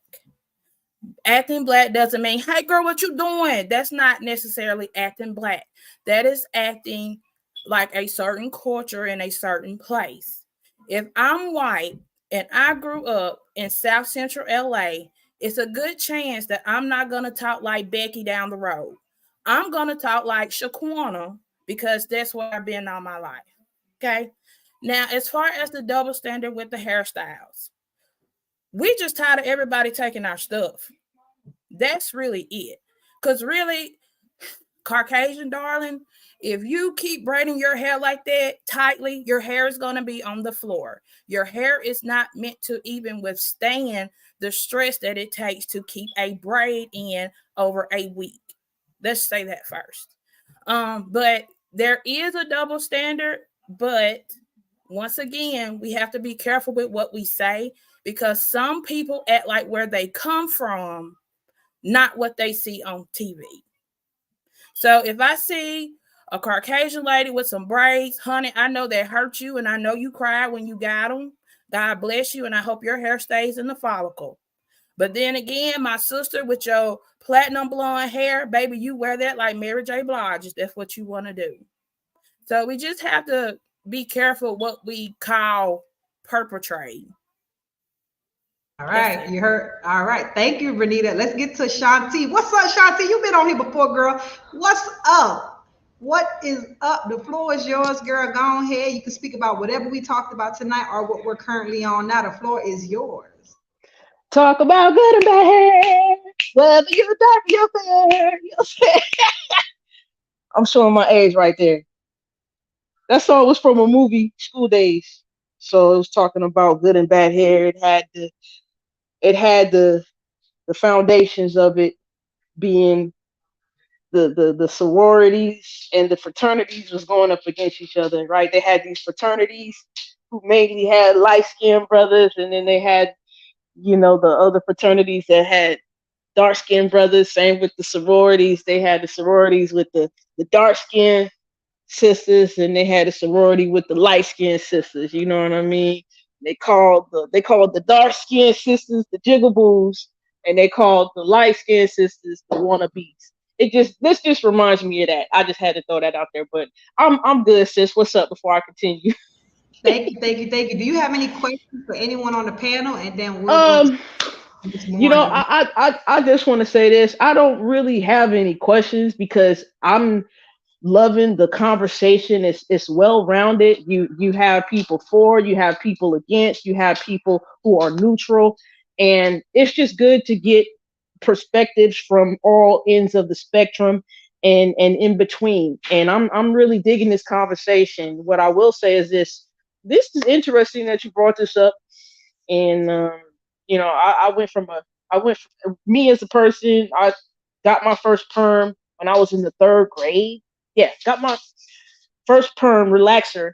Acting black doesn't mean, hey girl, what you doing? That's not necessarily acting black. That is acting like a certain culture in a certain place. If I'm white and I grew up in South Central LA, it's a good chance that I'm not going to talk like Becky down the road. I'm going to talk like Shaquana because that's where I've been all my life. Okay. Now, as far as the double standard with the hairstyles, we just tired of everybody taking our stuff. That's really it. Because really, Caucasian darling, if you keep braiding your hair like that tightly, your hair is going to be on the floor. Your hair is not meant to even withstand the stress that it takes to keep a braid in over a week. Let's say that first. But there is a double standard, but once again, we have to be careful with what we say because some people act like where they come from, not what they see on TV. So if I see a Caucasian lady with some braids, honey, I know that hurt you and I know you cried when you got them. God bless you and I hope your hair stays in the follicle. But then again, my sister with your platinum blonde hair, baby, you wear that like Mary J. Blige if that's what you want to do. So we just have to be careful what we call perpetrating. All right, you heard. All right, thank you, Bernita. Let's get to Shanti. What's up, Shanti? You've been on here before, girl. What's up? What is up? The floor is yours, girl. Go ahead. You can speak about whatever we talked about tonight or what we're currently on now. The floor is yours. Talk about good and bad, whether you dark your fair. I'm showing my age right there. That song was from a movie, School Days. So it was talking about good and bad hair. It had the foundations of it being the sororities and the fraternities was going up against each other, right? They had these fraternities who mainly had light-skinned brothers, and then they had, the other fraternities that had dark-skinned brothers. Same with the sororities. They had the sororities with the dark-skinned sisters, and they had a sorority with the light-skinned sisters. You know what I mean? They called the dark-skinned sisters the jigaboos, and they called the light-skinned sisters the wannabes. This just reminds me of that. I just had to throw that out there, but I'm good, sis. What's up before I continue? Thank you. Do you have any questions for anyone on the panel? And then I just want to say this. I don't really have any questions because I'm loving the conversation. It's well rounded. You have people for, you have people against, you have people who are neutral, and it's just good to get perspectives from all ends of the spectrum and in between. And I'm really digging this conversation. What I will say is this is interesting that you brought this up. And I went from me as a person. I got my first perm when I was in the 3rd grade. Yeah, got my first perm relaxer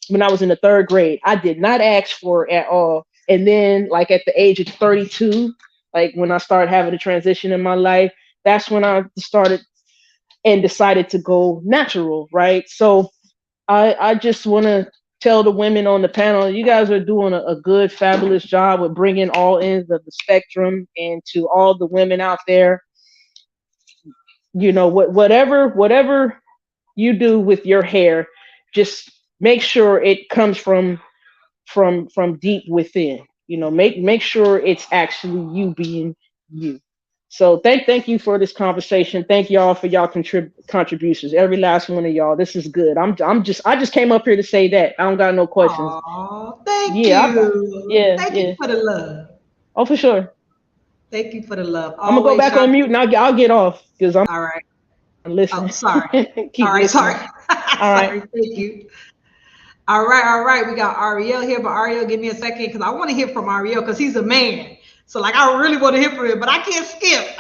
when I was in the 3rd grade. I did not ask for it at all. And then, like, at the age of 32, like when I started having a transition in my life, that's when I started and decided to go natural, right? So I just want to tell the women on the panel, you guys are doing a good, fabulous job with bringing all ends of the spectrum. And to all the women out there, whatever you do with your hair, just make sure it comes from deep within. Make sure it's actually you being you. So thank you for this conversation. Thank y'all for y'all contributions. Every last one of y'all. This is good. I just came up here to say that. I don't got no questions. Aww, thank you. Thank you for the love. Oh, for sure. Thank you for the love. I'm gonna go back on mute and I'll get off because I'm all right. Listen. I'm sorry. All right, sorry. All right. Sorry, thank you. All right. We got Ariel here, but Ariel, give me a second because I want to hear from Ariel because he's a man. So, like, I really want to hear from him, but I can't skip.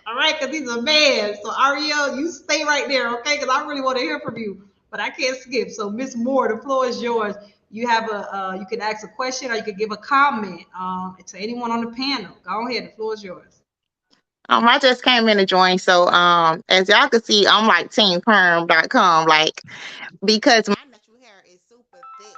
All right, because he's a man. So, Ariel, you stay right there, okay? Because I really want to hear from you, but I can't skip. So, Miss Moore, the floor is yours. You have you can ask a question or you can give a comment to anyone on the panel. Go ahead. The floor is yours. I just came in to join. So, as y'all can see, I'm like teamperm.com, like, because my natural hair is super thick,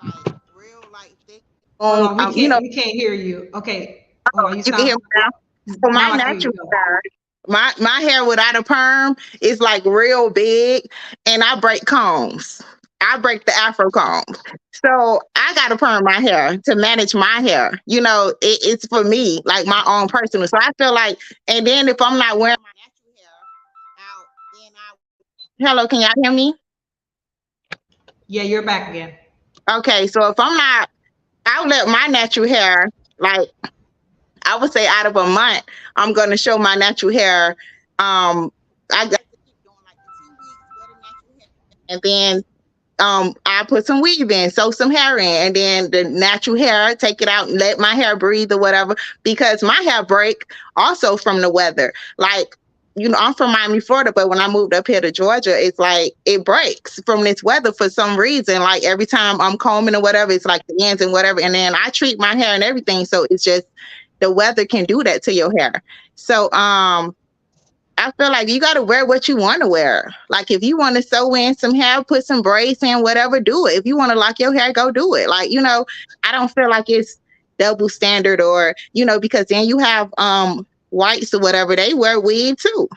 like real, like thick. We can't hear you. Okay. You can hear me now. So my natural hair, my hair without a perm is like real big, and I break combs. I break the Afro comb. So I got to perm my hair to manage my hair. It's for me, like my own personal. So I feel like, and then if I'm not wearing my natural hair out, then hello, can y'all hear me? Yeah, you're back again. Okay, so if I'm not, I'll let my natural hair, like I would say out of a month, I'm going to show my natural hair. I got to keep doing like the 2 weeks with a natural hair. And then I put some weave in, sew some hair in, and then the natural hair, take it out and let my hair breathe or whatever, because my hair break also from the weather. Like, I'm from Miami, Florida, but when I moved up here to Georgia, it's like it breaks from this weather for some reason. Like every time I'm combing or whatever, it's like the ends and whatever. And then I treat my hair and everything. So it's just the weather can do that to your hair. So I feel like you got to wear what you want to wear. Like if you want to sew in some hair, put some braids in, whatever, do it. If you want to lock your hair, go do it. Like, I don't feel like it's double standard or, because then you have whites or whatever, they wear weave too.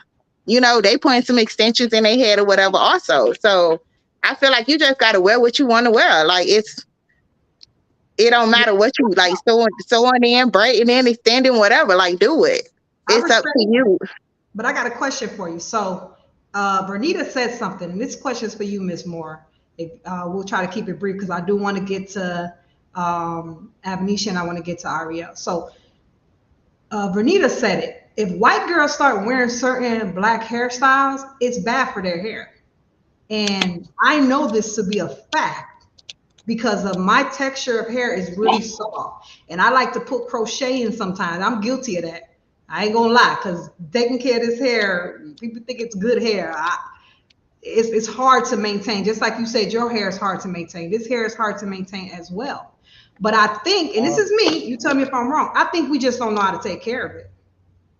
They putting some extensions in their head or whatever also. So I feel like you just got to wear what you want to wear. Like it don't matter what you like, sewing in, braiding in, extending, whatever, like do it. It's up to you. But I got a question for you. So Bernita said something, and this question is for you, Miss Moore. We'll try to keep it brief because I do want to get to Avenisha and I want to get to Ariel. So Bernita said it. If white girls start wearing certain black hairstyles, it's bad for their hair. And I know this to be a fact because of my texture of hair is really soft. And I like to put crochet in sometimes. I'm guilty of that. I ain't gonna lie, because taking care of this hair, people think it's good hair. It's hard to maintain. Just like you said, your hair is hard to maintain. This hair is hard to maintain as well. But I think, and this is me, you tell me if I'm wrong, I think we just don't know how to take care of it.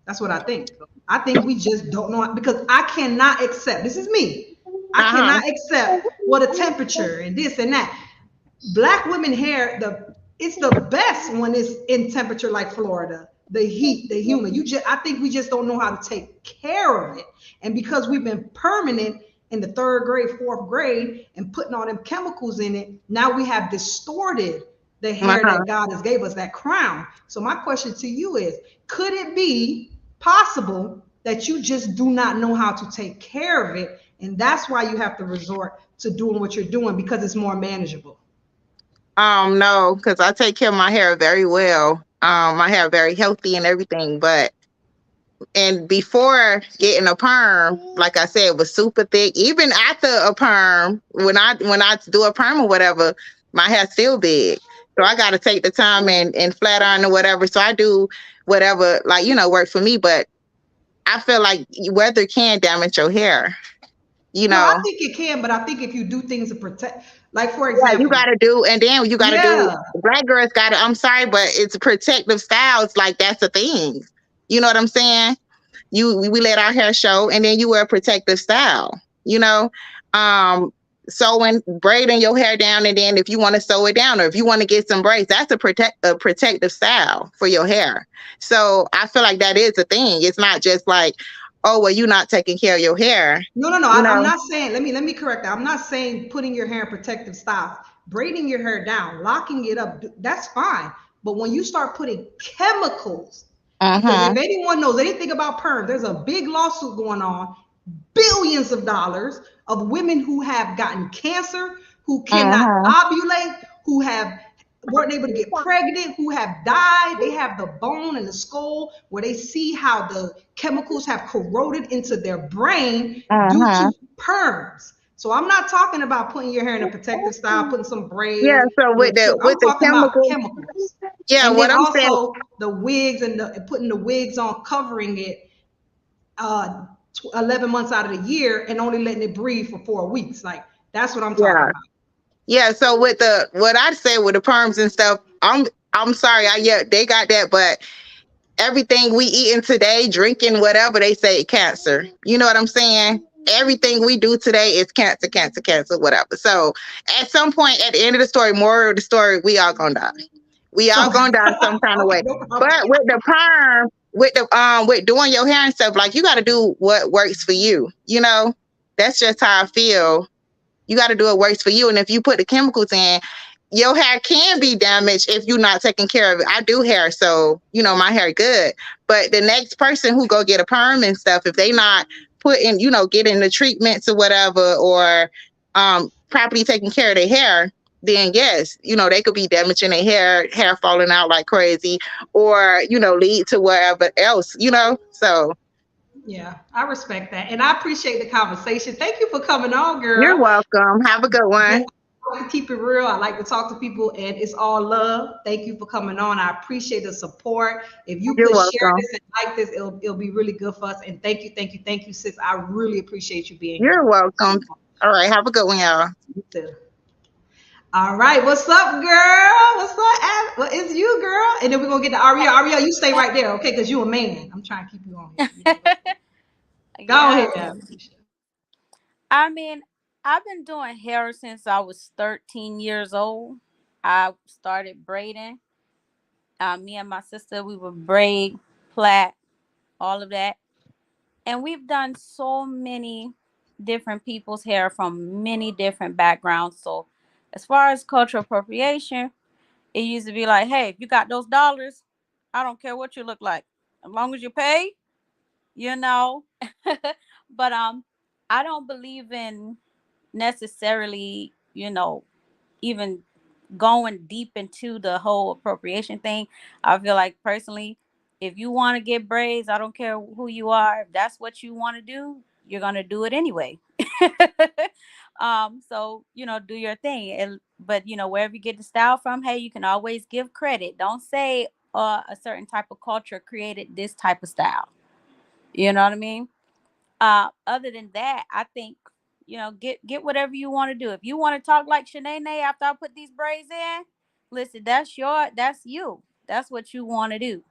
That's what I think. I think we just don't know, because I cannot accept, this is me, I cannot accept what a temperature and this and that. Black women hair, it's the best when it's in temperature like Florida, the heat, the humid. I think we just don't know how to take care of it. And because we've been permanent in the 3rd grade, 4th grade, and putting all them chemicals in it, now we have distorted the hair that God has gave us, that crown. So my question to you is, could it be possible that you just do not know how to take care of it, and that's why you have to resort to doing what you're doing, because it's more manageable? No, because I take care of my hair very well. My hair very healthy and everything, and before getting a perm, like I said, it was super thick. Even after a perm, when I do a perm or whatever, my hair's still big. So I got to take the time and flat iron or whatever. So I do whatever, like, work for me. But I feel like weather can damage your hair. No, I think it can, but I think if you do things to protect, like for example, you got to do, and then you got to do, black girls got to, I'm sorry, but it's protective styles. Like, that's the thing. You know what I'm saying? We let our hair show, and then you wear a protective style, sewing, braiding your hair down, and then if you want to sew it down, or if you want to get some braids, that's a protective style for your hair. So I feel like that is a thing. It's not just like, oh, well, you're not taking care of your hair. No. I'm not saying, let me correct that. I'm not saying putting your hair in protective styles, braiding your hair down, locking it up, that's fine. But when you start putting chemicals, because if anyone knows anything about perms, there's a big lawsuit going on, billions of dollars, of women who have gotten cancer, who cannot ovulate, who weren't able to get pregnant, who have died. They have the bone and the skull where they see how the chemicals have corroded into their brain due to perms. So I'm not talking about putting your hair in a protective style, putting some braids. Yeah, so with the chemicals. Yeah, and what I'm also saying, the wigs and putting the wigs on, covering it 11 months out of the year and only letting it breathe for 4 weeks. Like, that's what I'm talking about. Yeah, so with what I say with the perms and stuff, I'm sorry, they got that, but everything we eating today, drinking, whatever, they say cancer. You know what I'm saying? Everything we do today is cancer, whatever. So at some point, at the end of the story, moral of the story, we all gonna die. We all gonna die some kind of way. But with the perm, with doing your hair and stuff, like, you got to do what works for you. That's just how I feel. You got to do what works for you. And if you put the chemicals in, your hair can be damaged if you're not taking care of it. I do hair, so my hair good. But the next person who go get a perm and stuff, if they not putting, getting the treatments or whatever, or properly taking care of their hair, then yes, they could be damaging their hair falling out like crazy, or lead to wherever else. So. Yeah, I respect that. And I appreciate the conversation. Thank you for coming on, girl. You're welcome. Have a good one. I like to keep it real. I like to talk to people, and it's all love. Thank you for coming on. I appreciate the support. If you could share this and like this, it'll be really good for us. And thank you, sis. I really appreciate you being here. You're welcome. All right, have a good one, y'all. You too. All right, what's up, girl? What's up? Well, it's you, girl. And then we're gonna get to Ariel. Ariel, you stay right there, okay? Because you're a man. I'm trying to keep you on here. Go ahead. I mean, I've been doing hair since I was 13 years old. I started braiding. Me and my sister, we would braid, plait, all of that. And we've done so many different people's hair from many different backgrounds. So as far as cultural appropriation, it used to be like, hey, if you got those dollars, I don't care what you look like, as long as you pay, But I don't believe in necessarily, even going deep into the whole appropriation thing. I feel like personally, if you want to get braids, I don't care who you are. If that's what you want to do, you're gonna do it anyway. So do your thing. But wherever you get the style from, hey, you can always give credit. Don't say a certain type of culture created this type of style. You know what I mean? Other than that, I think get whatever you want to do. If you want to talk like Shanae after I put these braids in, listen, that's you. That's what you want to do.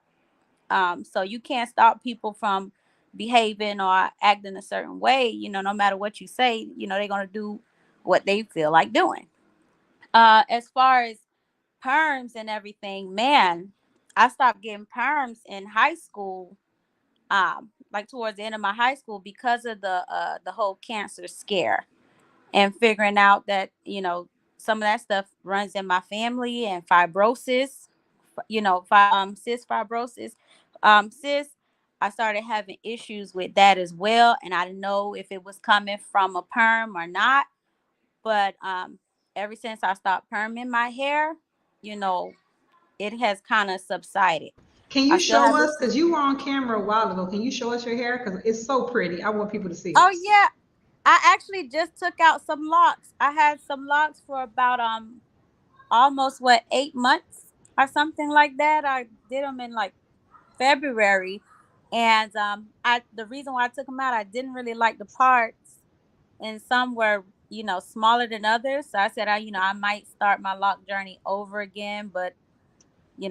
So you can't stop people from behaving or acting a certain way. No matter what you say, they're gonna do what they feel like doing. As far as perms and everything, man, I stopped getting perms in high school. Like towards the end of my high school because of the whole cancer scare, and figuring out that some of that stuff runs in my family, and fibrosis, cyst fibrosis, I started having issues with that as well, and I didn't know if it was coming from a perm or not. But ever since I stopped perming my hair, it has kind of subsided. Can you show us, because you were on camera a while ago, can you show us your hair? Because it's so pretty. I want people to see it. Oh, yeah. I actually just took out some locks. I had some locks for about almost 8 months or something like that. I did them in like February. And the reason why I took them out, I didn't really like the parts. And some were, smaller than others. So I said, I might start my lock journey over again. But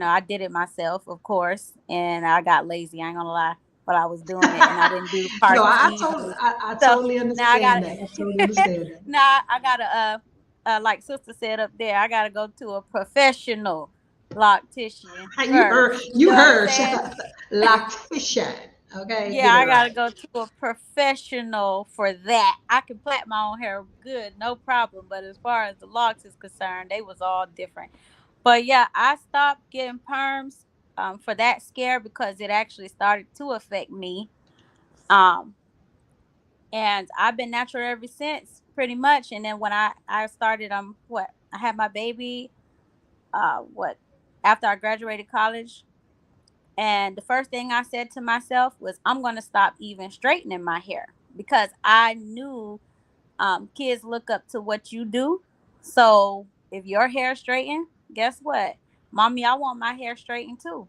I did it myself, of course, and I got lazy. I ain't gonna lie, but I was doing it, and I didn't do parts. No, I totally understand that. I totally understand that. Now I gotta, like Sister said up there, I gotta go to a professional loctician. You heard, loctician. Okay. Yeah, I gotta go to a professional for that. I can plait my own hair good, no problem. But as far as the locks is concerned, they was all different. But yeah, I stopped getting perms for that scare because it actually started to affect me. And I've been natural ever since, pretty much. And then when I started, I had my baby, after I graduated college. And the first thing I said to myself was, I'm going to stop even straightening my hair, because I knew kids look up to what you do. So if your hair straightened, guess what? Mommy, I want my hair straightened too.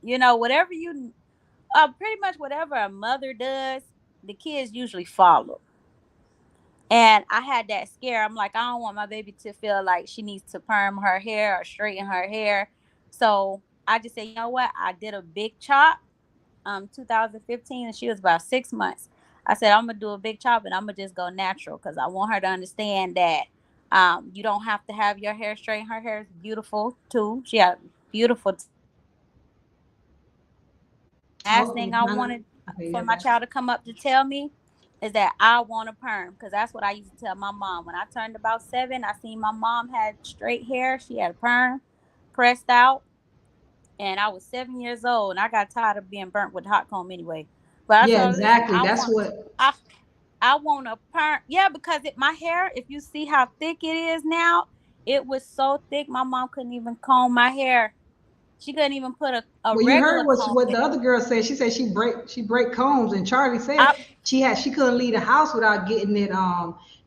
Whatever pretty much whatever a mother does, the kids usually follow. And I had that scare. I'm like, I don't want my baby to feel like she needs to perm her hair or straighten her hair. So I just said, you know what? I did a big chop, 2015, and she was about 6 months. I said, I'm going to do a big chop, and I'm going to just go natural, because I want her to understand that you don't have to have your hair straight. Her hair is beautiful too. She had beautiful. Last thing I wanted for my child to come up to tell me is that I want a perm, because that's what I used to tell my mom. When I turned about 7, I seen my mom had straight hair. She had a perm pressed out, and I was 7 years old, and I got tired of being burnt with a hot comb anyway. But yeah, exactly. I want a perm. Yeah, because my hair, if you see how thick it is now, it was so thick my mom couldn't even comb my hair. She couldn't even put a well, regular. You heard what the other girl said. She said she break combs, and Charlie said she couldn't leave the house without getting it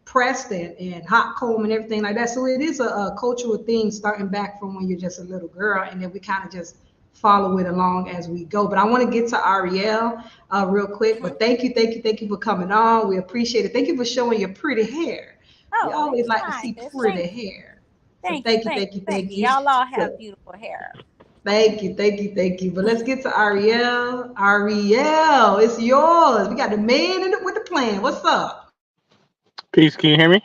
pressed and hot comb and everything like that. So it is a cultural thing, starting back from when you're just a little girl, and then we kind of just follow it along as we go. But I want to get to Ariel real quick. But thank you for coming on. We appreciate it. Thank you for showing your pretty hair. We always like to see pretty hair. Thank you. Y'all all have beautiful hair. Thank you. But let's get to Ariel. Ariel, it's yours. We got the man with the plan. What's up? Peace. Can you hear me?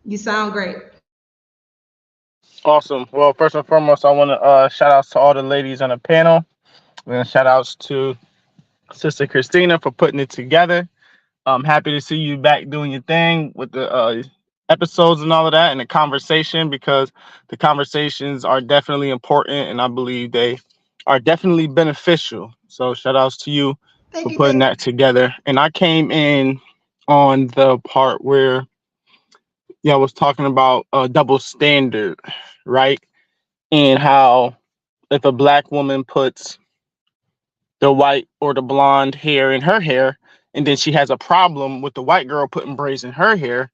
You sound great. Awesome. Well, first and foremost, I want to shout outs to all the ladies on the panel. And shout outs to Sister Christina for putting it together. I'm happy to see you back doing your thing with the episodes and all of that, and the conversation, because the conversations are definitely important, and I believe they are definitely beneficial. So shout outs to you for putting that together. And I came in on the part where I was talking about a double standard, right? And how if a black woman puts the white or the blonde hair in her hair, and then she has a problem with the white girl putting braids in her hair,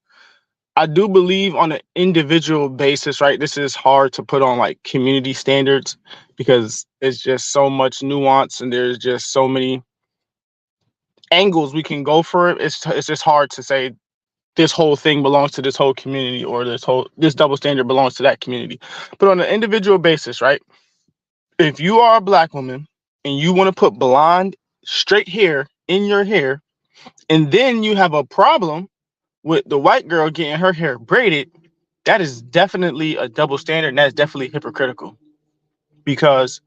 I do believe on an individual basis, right? This is hard to put on like community standards because it's just so much nuance and there's just so many angles we can go for it. It's just hard to say this whole thing belongs to this whole community or this double standard belongs to that community. But on an individual basis, right? If you are a black woman and you want to put blonde straight hair in your hair, and then you have a problem with the white girl getting her hair braided, that is definitely a double standard, and that's definitely hypocritical, because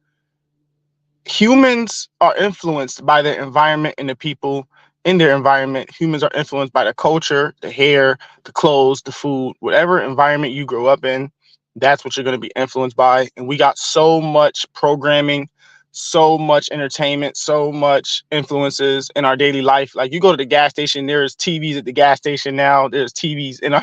humans are influenced by their environment and the people in their environment. Humans are influenced by the culture, the hair, the clothes, the food, whatever environment you grow up in, that's what you're going to be influenced by. And we got so much programming, so much entertainment, so much influences in our daily life. Like you go to the gas station, there's TVs at the gas station now. There's TVs in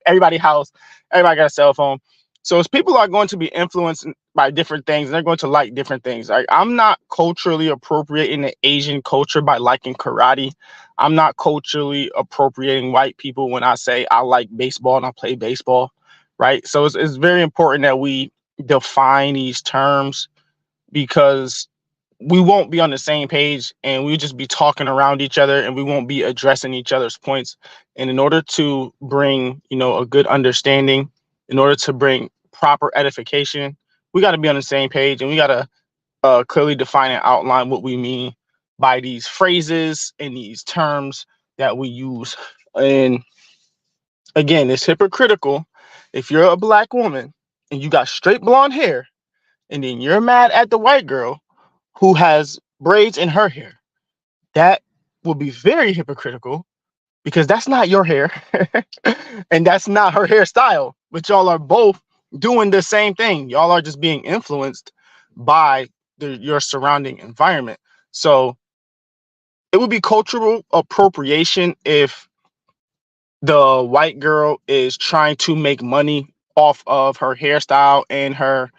everybody's house. Everybody got a cell phone. So as people are going to be influenced by different things, and they're going to like different things. Like I'm not culturally appropriating the Asian culture by liking karate. I'm not culturally appropriating white people when I say I like baseball and I play baseball, right? So it's very important that we define these terms, because we won't be on the same page and we'll just be talking around each other and we won't be addressing each other's points. And in order to bring, a good understanding, in order to bring proper edification, we got to be on the same page, and we got to clearly define and outline what we mean by these phrases and these terms that we use. And again, it's hypocritical if you're a black woman and you got straight blonde hair, and then you're mad at the white girl who has braids in her hair. That will be very hypocritical, because that's not your hair and that's not her hairstyle, but y'all are both doing the same thing. Y'all are just being influenced by your surrounding environment. So it would be cultural appropriation if the white girl is trying to make money off of her hairstyle and her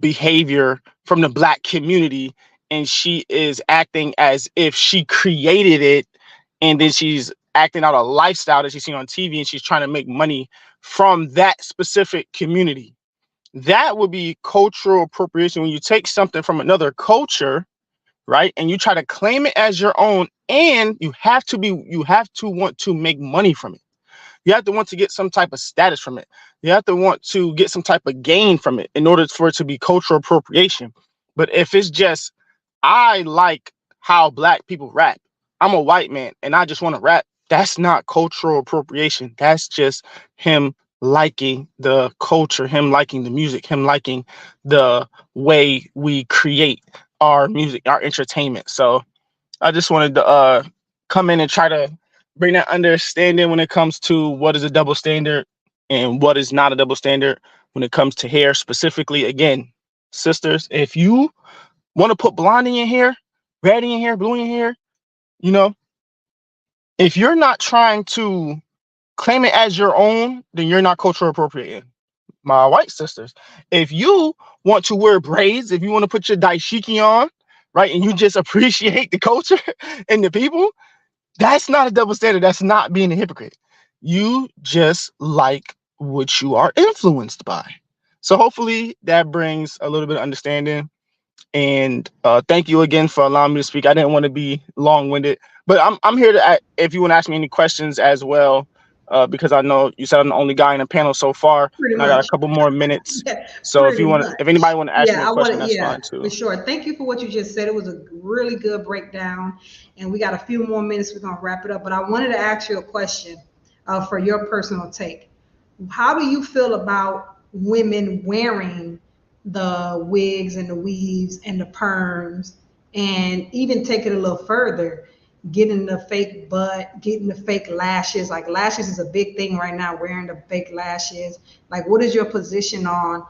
behavior from the black community, and she is acting as if she created it, and then she's acting out a lifestyle that she's seen on TV, and she's trying to make money from that specific community. That would be cultural appropriation, when you take something from another culture, right, and you try to claim it as your own, and you have to want to make money from it. You have to want to get some type of status from it. You have to want to get some type of gain from it in order for it to be cultural appropriation. But if it's just, I like how black people rap, I'm a white man and I just want to rap, that's not cultural appropriation. That's just him liking the culture, him liking the music, him liking the way we create our music, our entertainment. So I just wanted to come in and try to bring that understanding when it comes to what is a double standard and what is not a double standard when it comes to hair specifically. Again, sisters, if you want to put blonde in your hair, red in your hair, blue in your hair, if you're not trying to claim it as your own, then you're not cultural appropriating. My white sisters, if you want to wear braids, if you want to put your dashiki on, right, and you just appreciate the culture and the people, that's not a double standard. That's not being a hypocrite. You just like what you are influenced by. So hopefully that brings a little bit of understanding. And thank you again for allowing me to speak. I didn't want to be long-winded, but I'm here to, if you want to ask me any questions as well, because I know you said I'm the only guy in the panel so far. And I got a couple more minutes. So if anybody want to ask me a question, that's fine too. For sure. Thank you for what you just said. It was a really good breakdown, and we got a few more minutes. We're gonna wrap it up, but I wanted to ask you a question for your personal take. How do you feel about women wearing the wigs and the weaves and the perms, and even take it a little further, getting the fake butt, getting the fake lashes? Like lashes is a big thing right now, wearing the fake lashes. Like, what is your position on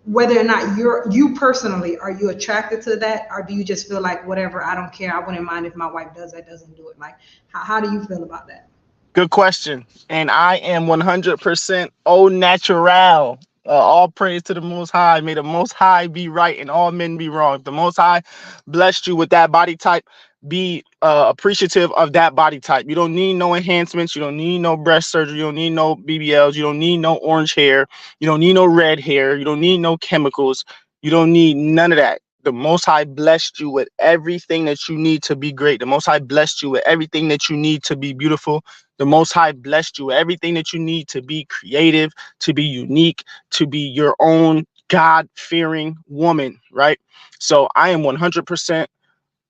whether or not you personally, are you attracted to that, or do you just feel like whatever, I don't care, I wouldn't mind if my wife does that, doesn't do it? Like, how do you feel about that? Good question. And I am 100% au natural. All praise to the Most High. May the Most High be right and all men be wrong. If the Most High blessed you with that body type, be appreciative of that body type. You don't need no enhancements. You don't need no breast surgery. You don't need no BBLs. You don't need no orange hair. You don't need no red hair. You don't need no chemicals. You don't need none of that. The Most High blessed you with everything that you need to be great. The Most High blessed you with everything that you need to be beautiful. The Most High blessed you with everything that you need to be creative, to be unique, to be your own God-fearing woman, right? So I am 100%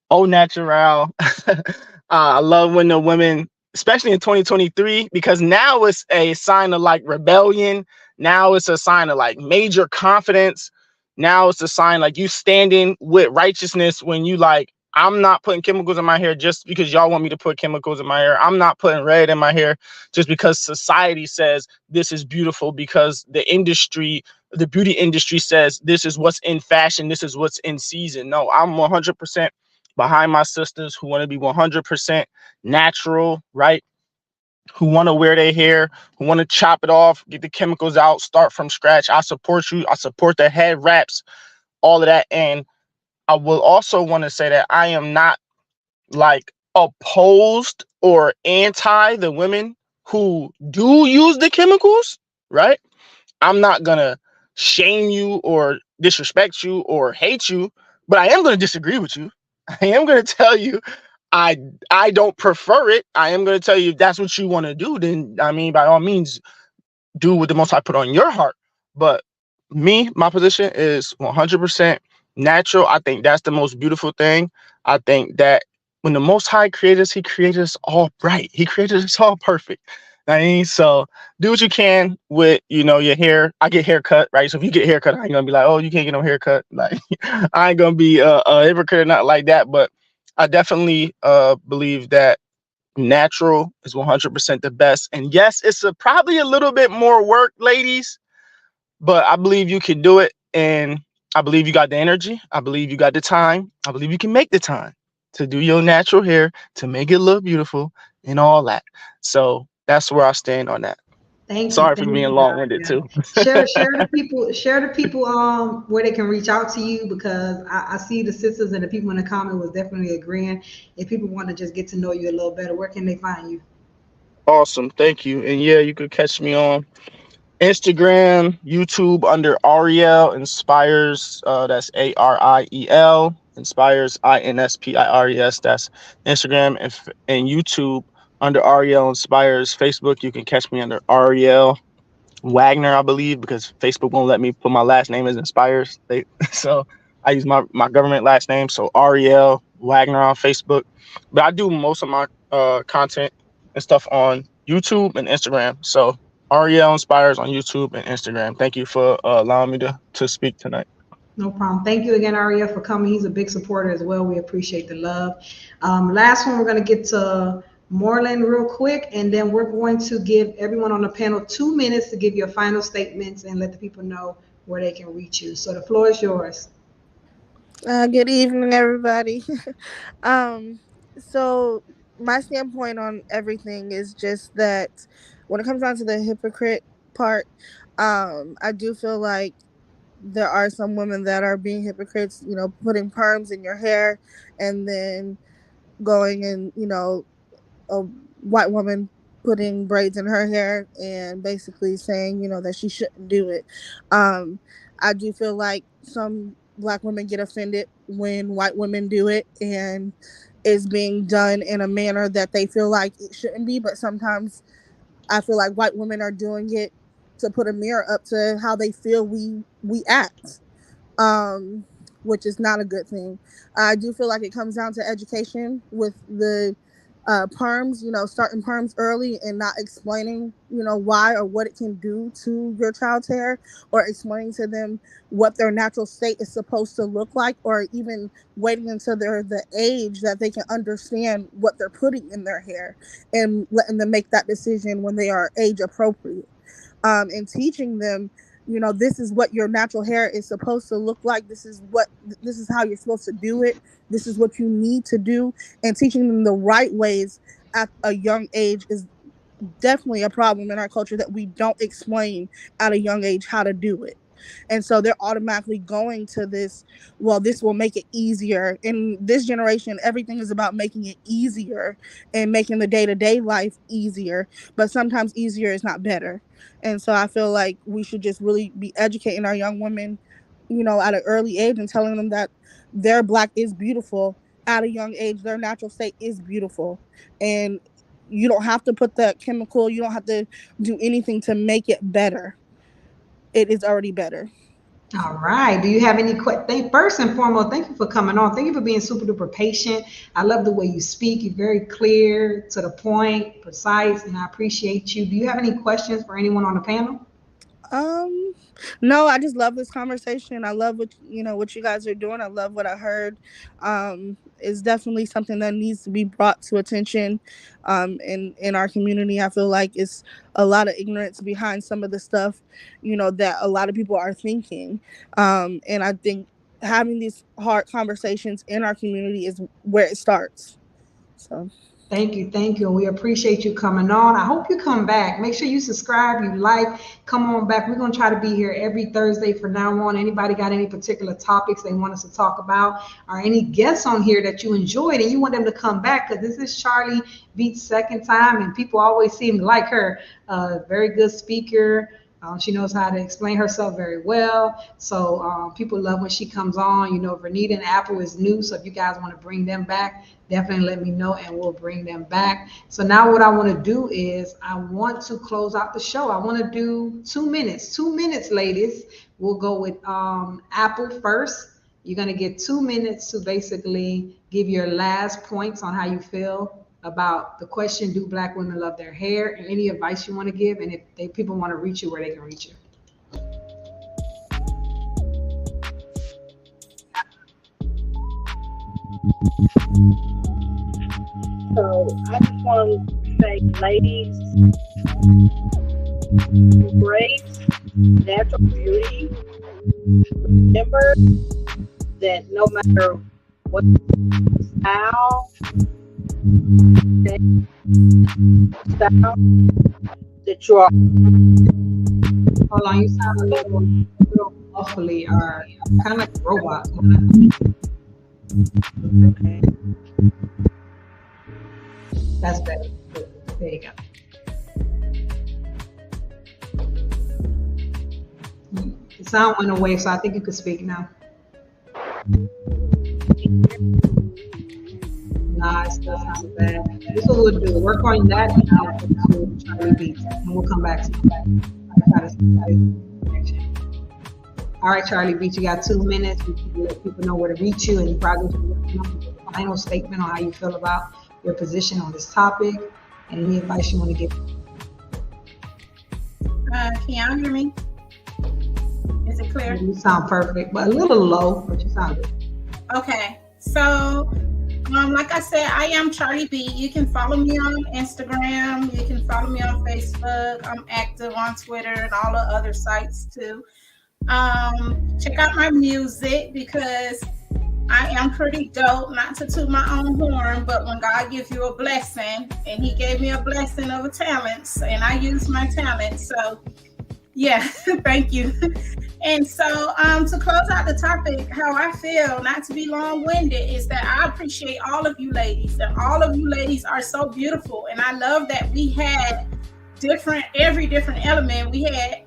au natural. I love when the women, especially in 2023, because now it's a sign of like rebellion. Now it's a sign of like major confidence. Now it's a sign like you standing with righteousness when you like, I'm not putting chemicals in my hair just because y'all want me to put chemicals in my hair. I'm not putting red in my hair just because society says this is beautiful, because the industry, the beauty industry says this is what's in fashion. This is what's in season. No, I'm 100% behind my sisters who want to be 100% natural, right? Who want to wear their hair, who want to chop it off, get the chemicals out, start from scratch. I support you. I support the head wraps, all of that. And I will also want to say that I am not like opposed or anti the women who do use the chemicals, right? I'm not going to shame you or disrespect you or hate you, but I am going to disagree with you. I am going to tell you I don't prefer it. I am going to tell you if that's what you want to do, then I mean, by all means, do what the Most High put on your heart. But me, my position is 100% natural. I think that's the most beautiful thing. I think that when the Most High created us, he created us all bright. He created us all perfect. I mean, so do what you can with, you know, your hair. I get haircut, right? So if you get a haircut, I ain't gonna be like, oh, you can't get no haircut. Like, I ain't gonna be a hypocrite or not like that. But I definitely believe that natural is 100% the best. And yes, it's probably a little bit more work, ladies, but I believe you can do it. And I believe you got the energy. I believe you got the time. I believe you can make the time to do your natural hair, to make it look beautiful and all that. So that's where I stand on that. Thank Sorry you. for Thank being you, long-winded Daria. too. share the people where they can reach out to you, because I see the sisters and the people in the comment was definitely agreeing. If people want to just get to know you a little better, where can they find you? Awesome. Thank you. And yeah, you could catch me on Instagram, YouTube under Ariel Inspires. That's ARIEL Inspires INSPIRES. That's Instagram, and YouTube under Ariel Inspires. Facebook, you can catch me under Ariel Wagner, I believe, because Facebook won't let me put my last name as Inspires. So I use my government last name. So Ariel Wagner on Facebook. But I do most of my content and stuff on YouTube and Instagram. So Ariel Inspires on YouTube and Instagram. Thank you for allowing me to speak tonight. No problem. Thank you again, Ariel, for coming. He's a big supporter as well. We appreciate the love. Last one, we're going to get to Moreland real quick, and then we're going to give everyone on the panel 2 minutes to give your final statements and let the people know where they can reach you. So the floor is yours. Good evening, everybody. So my standpoint on everything is just that when it comes down to the hypocrite part, I do feel like there are some women that are being hypocrites, you know, putting perms in your hair and then going and, you know, a white woman putting braids in her hair and basically saying, you know, that she shouldn't do it. I do feel like some Black women get offended when white women do it, and it's being done in a manner that they feel like it shouldn't be. But sometimes I feel like white women are doing it to put a mirror up to how they feel we act, which is not a good thing. I do feel like it comes down to education with the perms, you know, starting perms early and not explaining, you know, why or what it can do to your child's hair, or explaining to them what their natural state is supposed to look like, or even waiting until they're the age that they can understand what they're putting in their hair and letting them make that decision when they are age appropriate. And teaching them you know, this is what your natural hair is supposed to look like. This is how you're supposed to do it. This is what you need to do. And teaching them the right ways at a young age is definitely a problem in our culture, that we don't explain at a young age how to do it. And so they're automatically going to this, well, this will make it easier. In this generation, everything is about making it easier and making the day-to-day life easier. But sometimes easier is not better. And so I feel like we should just really be educating our young women, you know, at an early age, and telling them that their Black is beautiful at a young age. Their natural state is beautiful. And you don't have to put that chemical, you don't have to do anything to make it better. It is already better. All right. Do you have any questions? First and foremost, thank you for coming on. Thank you for being super duper patient. I love the way you speak. You're very clear, to the point, precise, and I appreciate you. Do you have any questions for anyone on the panel? No, I just love this conversation. I love what you guys are doing. I love what I heard. It's definitely something that needs to be brought to attention in our community. I feel like it's a lot of ignorance behind some of the stuff, you know, that a lot of people are thinking. And I think having these hard conversations in our community is where it starts. So Thank you. We appreciate you coming on. I hope you come back. Make sure you subscribe, you like, come on back. We're going to try to be here every Thursday from now on. Anybody got any particular topics they want us to talk about, or any guests on here that you enjoyed and you want them to come back? Because this is Charlie Beats' second time, and people always seem to like her. Very good speaker. She knows how to explain herself very well. So people love when she comes on. You know, Vernita and Apple is new. So if you guys want to bring them back, definitely let me know and we'll bring them back. So now what I want to do is I want to close out the show. I want to do 2 minutes. 2 minutes, ladies. We'll go with Apple first. You're going to get 2 minutes to basically give your last points on how you feel about the question, do Black women love their hair, and any advice you want to give, and if people want to reach you, where they can reach you. So I just want to say, ladies, embrace natural beauty. Remember that no matter what style that you are. Hold on, you sound a little muffly, or kind of like a robot. Okay. That's better. There you go. The sound went away, so I think you could speak now. Nah, it still sounds bad. This is what we'll do. Work on that, and I'll put to Charlie Beats, and we'll come back to you. All right, Charlie Beats, you got 2 minutes. We can let people know where to reach you, and you probably can a final statement on how you feel about your position on this topic, and any advice you want to give. Can y'all hear me? Is it clear? You sound perfect, but a little low, but you sound good. Okay, so like I said, I am Charlie B. You can follow me on Instagram. You can follow me on Facebook. I'm active on Twitter and all the other sites too. Check out my music, because I am pretty dope. Not to toot my own horn, but when God gives you a blessing, and He gave me a blessing of talents, and I use my talents. So yeah, thank you. And so to close out the topic, how I feel, not to be long-winded, is that I appreciate all of you ladies, and all of you ladies are so beautiful. And I love that we had every different element. We had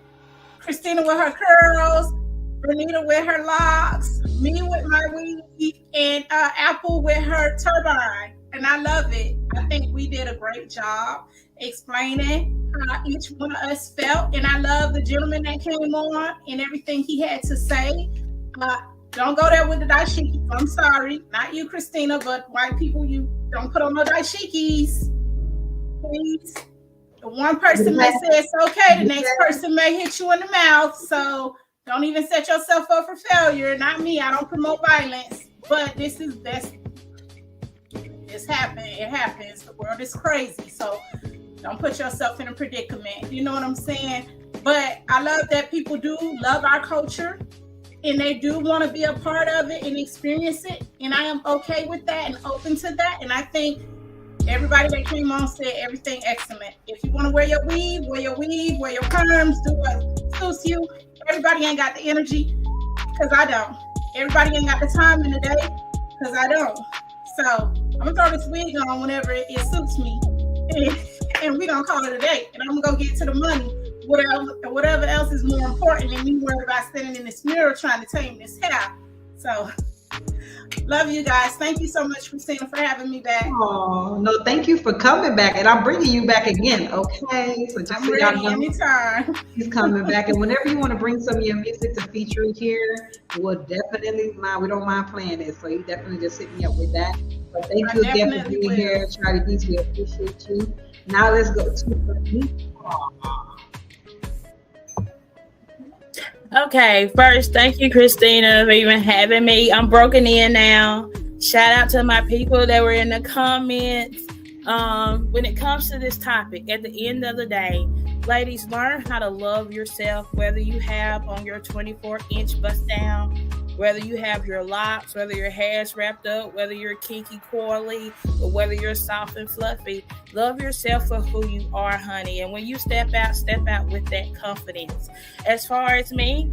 Christina with her curls, Vernita with her locks, me with my weave, and Apple with her turbine. And I love it. I think we did a great job explaining how each one of us felt. And I love the gentleman that came on and everything he had to say. Don't go there with the dashikis. I'm sorry. Not you, Christina, but white people, you don't put on no dashikis. Please. One person may say it's okay. The next person may hit you in the mouth. So don't even set yourself up for failure. Not me. I don't promote violence. But it's happening. It happens. The world is crazy. So don't put yourself in a predicament. You know what I'm saying? But I love that people do love our culture and they do want to be a part of it and experience it. And I am okay with that and open to that. And I think everybody that came on said everything excellent. If you want to wear your weave, wear your perms, do what suits you. Everybody ain't got the energy, because I don't. Everybody ain't got the time in the day, because I don't. So I'm going to throw this wig on whenever it suits me. And we're going to call it a day. And I'm going to go get to the money. Whatever else is more important than me worried about sitting in this mirror trying to tame this hair. So love you guys. Thank you so much, Christina, for having me back. Oh, no, thank you for coming back. And I'm bringing you back again, okay? So just I'm ready anytime. He's coming back. And whenever you want to bring some of your music to feature here, we'll definitely mind. We don't mind playing it. So you definitely just hit me up with that. But thank you again for being here, Charlie Beats. We appreciate you. Now let's go to me. Okay, first, thank you, Christina, for even having me. I'm broken in now. Shout out to my people that were in the comments. When it comes to this topic, at the end of the day, ladies, learn how to love yourself, whether you have on your 24-inch bust down, whether you have your locks, whether your hair's wrapped up, whether you're kinky coily, or whether you're soft and fluffy. Love yourself for who you are, honey. And when you step out with that confidence. As far as me,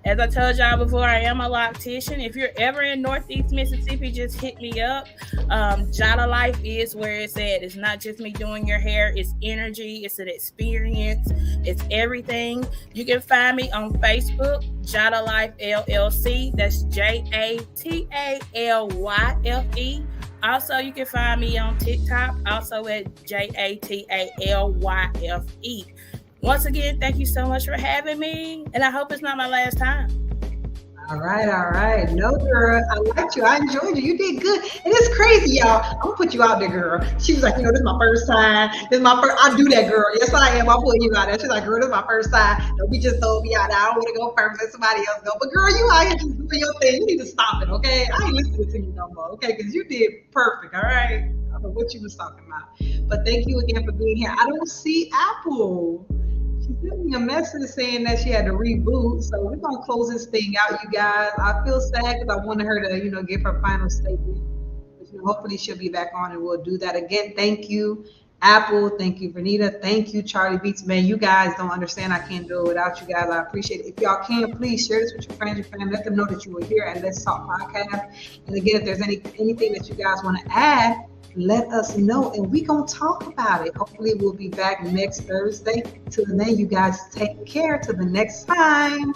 as I told y'all before, I am a loctician. If you're ever in Northeast Mississippi, just hit me up. Jada Life is where it's at. It's not just me doing your hair. It's energy. It's an experience. It's everything. You can find me on Facebook, Jada Life LLC. That's JATALYFE. Also, you can find me on TikTok, also at JATALYFE. Once again, thank you so much for having me, and I hope it's not my last time. All right. No, girl, I liked you. I enjoyed you. You did good. And it's crazy, y'all. I'm going to put you out there, girl. She was like, this is my first time. I do that, girl. Yes, I am. I'll put you out there. She's like, girl, this is my first time. Don't be just told me out there. I don't want to go first. Let somebody else go. But, girl, you out here just doing your thing. You need to stop it, okay? I ain't listening to you no more, okay? Because you did perfect, all right? I don't know what you was talking about. But thank you again for being here. I don't see Apple. She sent me a message saying that she had to reboot. So we're going to close this thing out, you guys. I feel sad because I wanted her to, give her final statement. But, hopefully she'll be back on and we'll do that again. Thank you, Apple. Thank you, Vernita. Thank you, Charlie Beats. Man, you guys don't understand. I can't do it without you guys. I appreciate it. If y'all can, please share this with your friends, your family. Let them know that you were here at Let's Talk Podcast. And again, if there's anything that you guys want to add, let us know and we gonna talk about it. Hopefully we'll be back next Thursday. Till then, you guys take care. Till the next time.